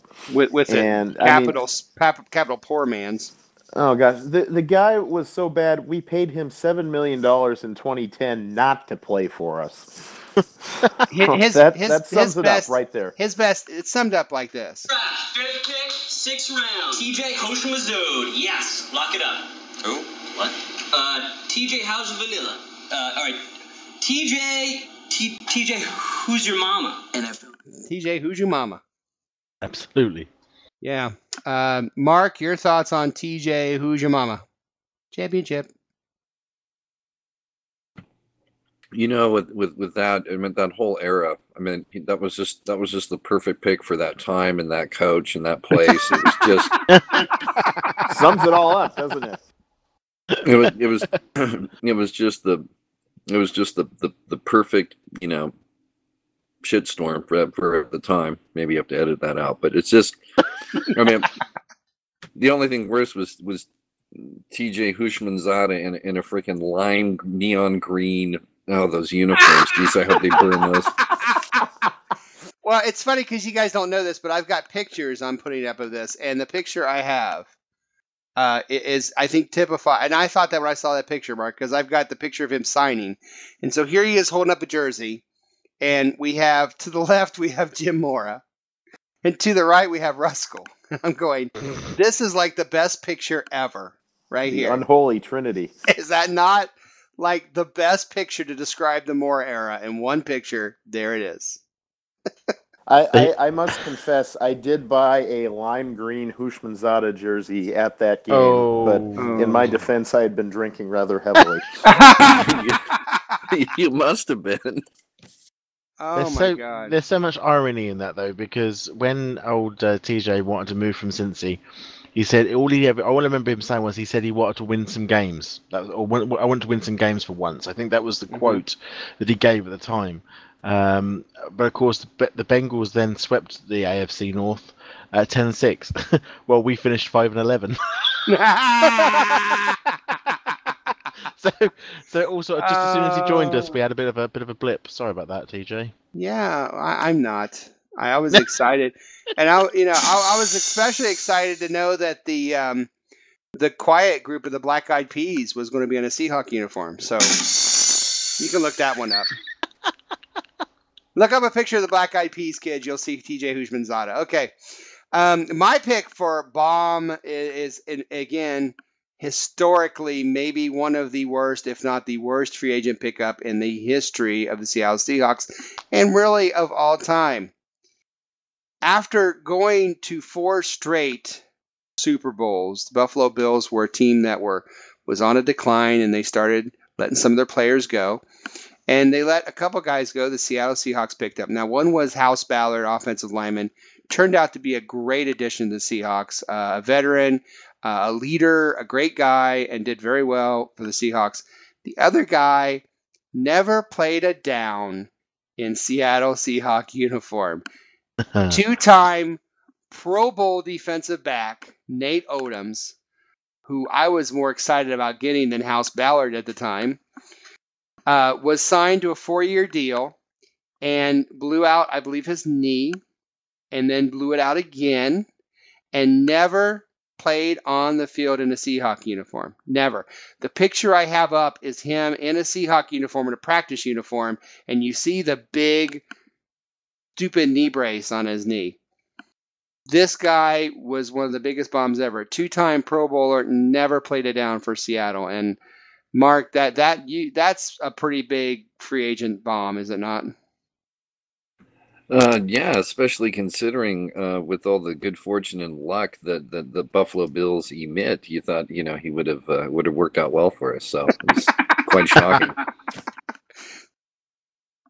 Capital poor man's. Oh, gosh. The guy was so bad, we paid him $7 million in 2010 not to play for us. That sums it up right there. His best, it's summed up like this. Fifth pick, 6th round. TJ Houshmandzadeh. Yes, lock it up. Who? What? TJ, how's vanilla? All right. TJ, who's your mama? NFL. TJ, who's your mama? Absolutely. Yeah. Mark, your thoughts on TJ, who's your mama? Championship. With that, I mean, that whole era, I mean, that was just the perfect pick for that time and that coach and that place. It was just sums it all up, doesn't it? It was just the perfect, shitstorm for the time. Maybe you have to edit that out, but it's just, I mean, the only thing worse was TJ Hushmanzada in a freaking lime neon green. Oh, those uniforms. Geez, I hope they burn those. Well, it's funny because you guys don't know this, but I've got pictures I'm putting up of this, and the picture I have is, I think, typified. And I thought that when I saw that picture, Mark, because I've got the picture of him signing. And so here he is holding up a jersey, and we have, to the left, we have Jim Mora, and to the right, we have Ruskell. I'm going, this is like the best picture ever, right here. Unholy Trinity. Is that not like the best picture to describe the Mora era? In one picture, there it is. I must confess, I did buy a lime green Hushmanzada jersey at that game, but in my defense, I had been drinking rather heavily. You must have been. Oh my God! There's so much irony in that though, because when old TJ wanted to move from Cincy, he said all I remember him saying was he said he wanted to win some games. I want to win some games for once. I think that was the quote that he gave at the time. But of course, the Bengals then swept the AFC North 10-6. Well, we finished 5-11. So also just as soon as he joined us, we had a bit of a blip. Sorry about that, TJ. Yeah, I'm not. I was excited, and I was especially excited to know that the quiet group of the Black Eyed Peas was going to be in a Seahawk uniform. So you can look that one up. Look up a picture of the Black Eyed Peas kids. You'll see TJ Hushmanzada. Okay. My pick for bomb is again, historically, maybe one of the worst, if not the worst free agent pickup in the history of the Seattle Seahawks, and really of all time. After going to 4 straight Super Bowls, the Buffalo Bills were a team that was on a decline, and they started letting some of their players go. And they let a couple guys go the Seattle Seahawks picked up. Now, one was House Ballard, offensive lineman. Turned out to be a great addition to the Seahawks. A veteran, a leader, a great guy, and did very well for the Seahawks. The other guy never played a down in Seattle Seahawk uniform. 2-time Pro Bowl defensive back, Nate Odoms, who I was more excited about getting than House Ballard at the time. Was signed to a 4-year deal and blew out, I believe, his knee, and then blew it out again, and never played on the field in a Seahawk uniform. Never. The picture I have up is him in a Seahawk uniform, in a practice uniform, and you see the big, stupid knee brace on his knee. This guy was one of the biggest bombs ever. 2-time Pro Bowler, never played it down for Seattle, and Mark, that's a pretty big free agent bomb, is it not? Yeah, especially considering with all the good fortune and luck that the Buffalo Bills emit, you thought he would have worked out well for us. So it's quite shocking.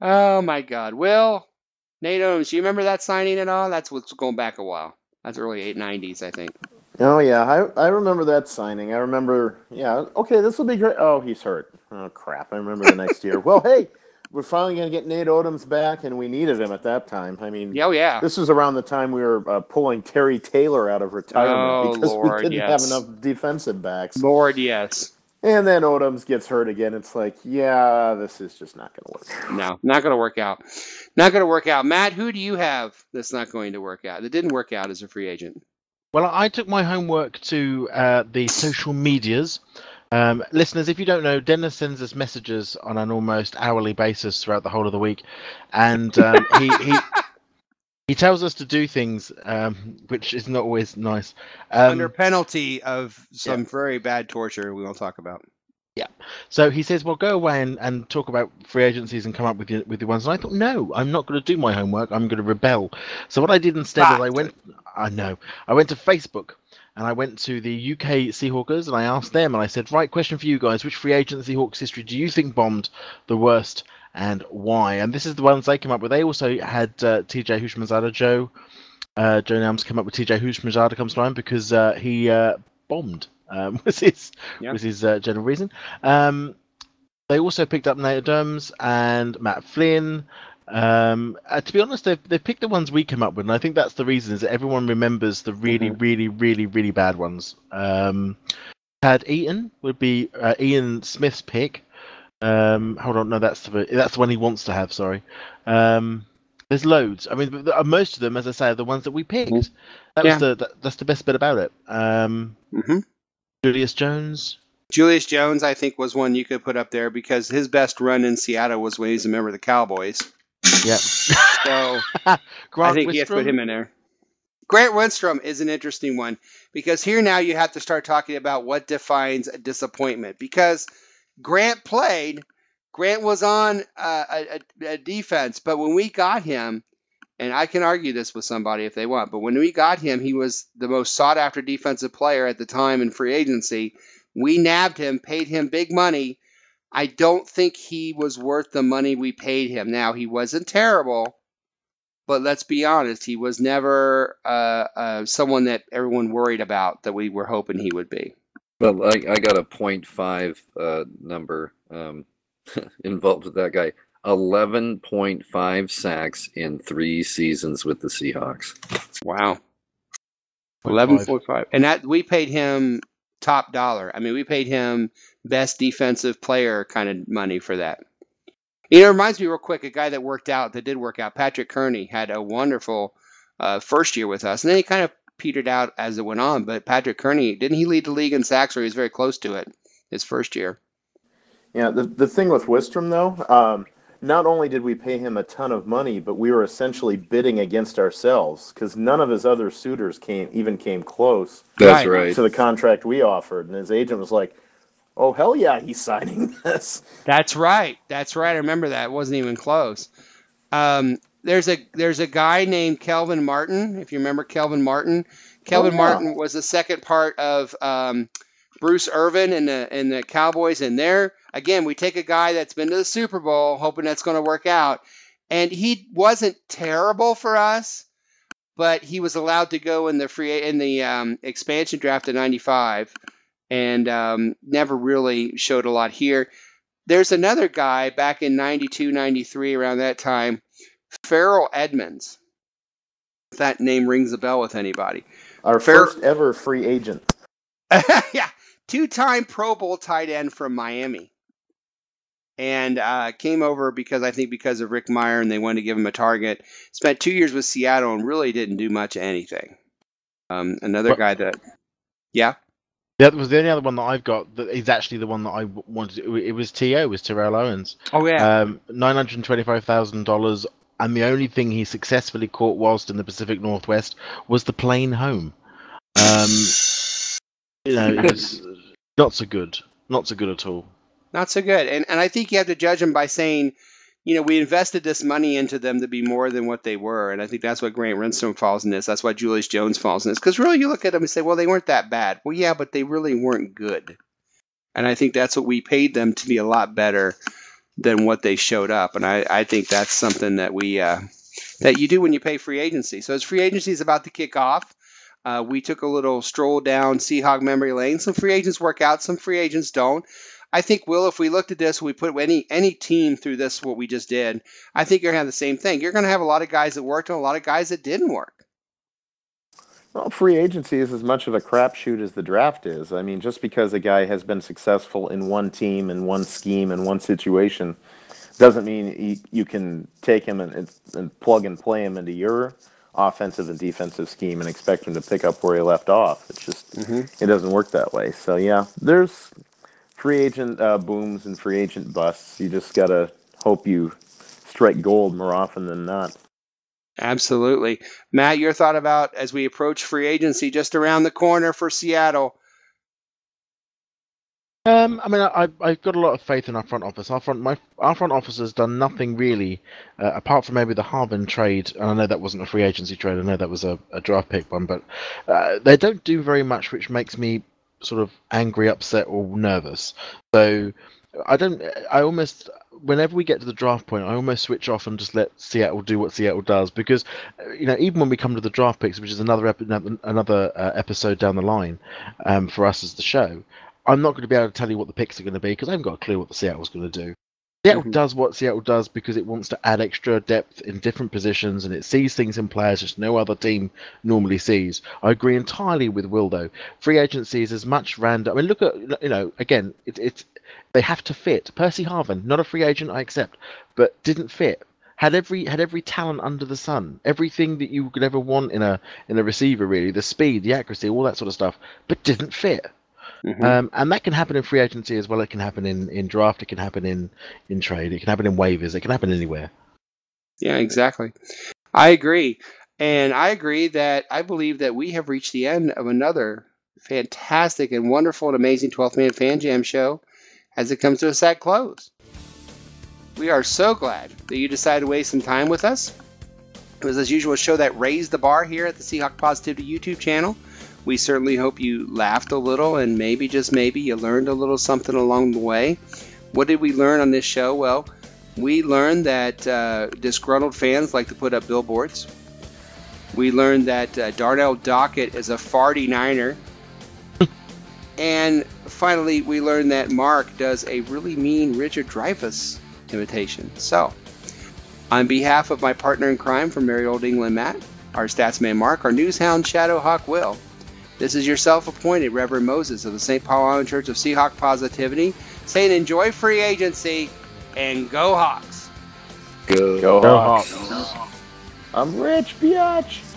Oh my God, Will, Nate Odoms, do you remember that signing at all? That's what's going back a while. That's early 90s, I think. Oh, yeah, I remember that signing. I remember, okay, this will be great. Oh, he's hurt. Oh, crap. I remember the next year. Well, hey, we're finally going to get Nate Odoms back, and we needed him at that time. I mean, this was around the time we were pulling Terry Taylor out of retirement because we didn't have enough defensive backs. Lord, yes. And then Odoms gets hurt again. It's like, yeah, this is just not going to work. No, not going to work out. Not going to work out. Matt, who do you have that's not going to work out? That didn't work out as a free agent? Well, I took my homework to the social medias. Listeners, if you don't know, Dennis sends us messages on an almost hourly basis throughout the whole of the week. And he tells us to do things, which is not always nice. Under penalty of some very bad torture we won't talk about. Yeah. So he says, well, go away and talk about free agencies and come up with the ones. And I thought, no, I'm not going to do my homework. I'm going to rebel. So what I did instead is I went to Facebook and I went to the UK Seahawkers and I asked them and I said, right, question for you guys. Which free agent in Seahawks history do you think bombed the worst and why? And this is the ones they came up with. They also had TJ Hushmanzada. Joe Nelms came up with TJ Hushmanzada comes to mind because he bombed. Was his general reason. They also picked up Nate Odoms and Matt Flynn. To be honest, they picked the ones we came up with, and I think that's the reason is that everyone remembers the really, really, really, really bad ones. Had Eaton would be Ian Smith's pick. Hold on, no, that's the one he wants to have. Sorry. There's loads. I mean, most of them, as I say, are the ones that we picked. That's the best bit about it. Julius Jones. Julius Jones, I think, was one you could put up there because his best run in Seattle was when he was a member of the Cowboys. Yeah. So I think you have to put him in there. Grant Wistrom is an interesting one because here now you have to start talking about what defines a disappointment. Because Grant was on a defense, but when we got him, and I can argue this with somebody if they want, but when we got him, he was the most sought-after defensive player at the time in free agency. We nabbed him, paid him big money. I don't think he was worth the money we paid him. Now, he wasn't terrible, but let's be honest, he was never someone that everyone worried about that we were hoping he would be. Well, I got a 0.5 number involved with that guy. 11.5 sacks in 3 seasons with the Seahawks. Wow. 11.5. And that we paid him top dollar. I mean, we paid him best defensive player kind of money for that. It reminds me real quick, a guy that did work out, Patrick Kearney, had a wonderful first year with us. And then he kind of petered out as it went on. But Patrick Kearney, didn't he lead the league in sacks, or he was very close to it his first year? Yeah, the thing with Wistrom, though, not only did we pay him a ton of money, but we were essentially bidding against ourselves because none of his other suitors came close. That's right. To the contract we offered. And his agent was like, oh, hell yeah, he's signing this. That's right. I remember that. It wasn't even close. There's a guy named Kelvin Martin, if you remember Kelvin Martin. Kelvin Martin was the second part of Bruce Irvin and the Cowboys. And there, again, we take a guy that's been to the Super Bowl, hoping that's going to work out. And he wasn't terrible for us, but he was allowed to go in the expansion draft of 95 and never really showed a lot here. There's another guy back in 92, 93, around that time, Farrell Edmonds. If that name rings a bell with anybody. Our first ever free agent. Yeah. 2-time Pro Bowl tight end from Miami. And came over because of Rick Meyer, and they wanted to give him a target. Spent 2 years with Seattle and really didn't do much of anything. Another guy that... Yeah? That was the only other one that I've got that is actually the one that I wanted. It was Terrell Owens. Oh, yeah. $925,000, and the only thing he successfully caught whilst in the Pacific Northwest was the plane home. It was not so good. Not so good at all. Not so good. And I think you have to judge them by saying, we invested this money into them to be more than what they were. And I think that's what Grant Wistrom falls in this. That's why Julius Jones falls in this. Because really you look at them and say, well, they weren't that bad. Well, yeah, but they really weren't good. And I think that's what we paid them to be a lot better than what they showed up. And I think that's something that that you do when you pay free agency. So as free agency is about to kick off, we took a little stroll down Seahawk memory lane. Some free agents work out, some free agents don't. I think, Will, if we looked at this, we put any team through this, what we just did, I think you're going to have the same thing. You're going to have a lot of guys that worked and a lot of guys that didn't work. Well, free agency is as much of a crapshoot as the draft is. I mean, just because a guy has been successful in one team and one scheme and one situation doesn't mean you can take him and plug and play him into your offensive and defensive scheme and expect him to pick up where he left off. It's just, It doesn't work that way. So, yeah, there's free agent booms and free agent busts. You just got to hope you strike gold more often than not. Absolutely. Matt, your thought about as we approach free agency just around the corner for Seattle? I've got a lot of faith in our front office. Our front office has done nothing really, apart from maybe the Harbin trade. And I know that wasn't a free agency trade. I know that was a draft pick one, but they don't do very much, which makes me sort of angry, upset, or nervous. So whenever we get to the draft point, I almost switch off and just let Seattle do what Seattle does, because even when we come to the draft picks, which is another episode down the line for us as the show, I'm not going to be able to tell you what the picks are going to be because I haven't got a clue what the Seattle's going to do. Seattle does what Seattle does because it wants to add extra depth in different positions, and it sees things in players which no other team normally sees. I agree entirely with Will, though. Free agency is as much random. I mean, look at, again, it's they have to fit. Percy Harvin, not a free agent, I accept, but didn't fit. Had every talent under the sun, everything that you could ever want in a receiver, really, the speed, the accuracy, all that sort of stuff, but didn't fit. And that can happen in free agency as well. It can happen in draft. It can happen in trade. It can happen in waivers. It can happen anywhere. Yeah, exactly. I agree. And I agree that I believe that we have reached the end of another fantastic and wonderful and amazing 12th Man Fan Jam show as it comes to a sad close. We are so glad that you decided to waste some time with us. It was, as usual, a show that raised the bar here at the Seahawk Positivity YouTube channel. We certainly hope you laughed a little and maybe, just maybe, you learned a little something along the way. What did we learn on this show? Well, we learned that disgruntled fans like to put up billboards. We learned that Darnell Dockett is a farty Niner. And finally, we learned that Mark does a really mean Richard Dreyfuss imitation. So, on behalf of my partner in crime from Merry Old England, Matt, our statsman Mark, our newshound Shadowhawk Will, this is your self-appointed Reverend Moses of the St. Paul Island Church of Seahawk Positivity, saying enjoy free agency and go Hawks. Go Hawks. I'm rich, biatch.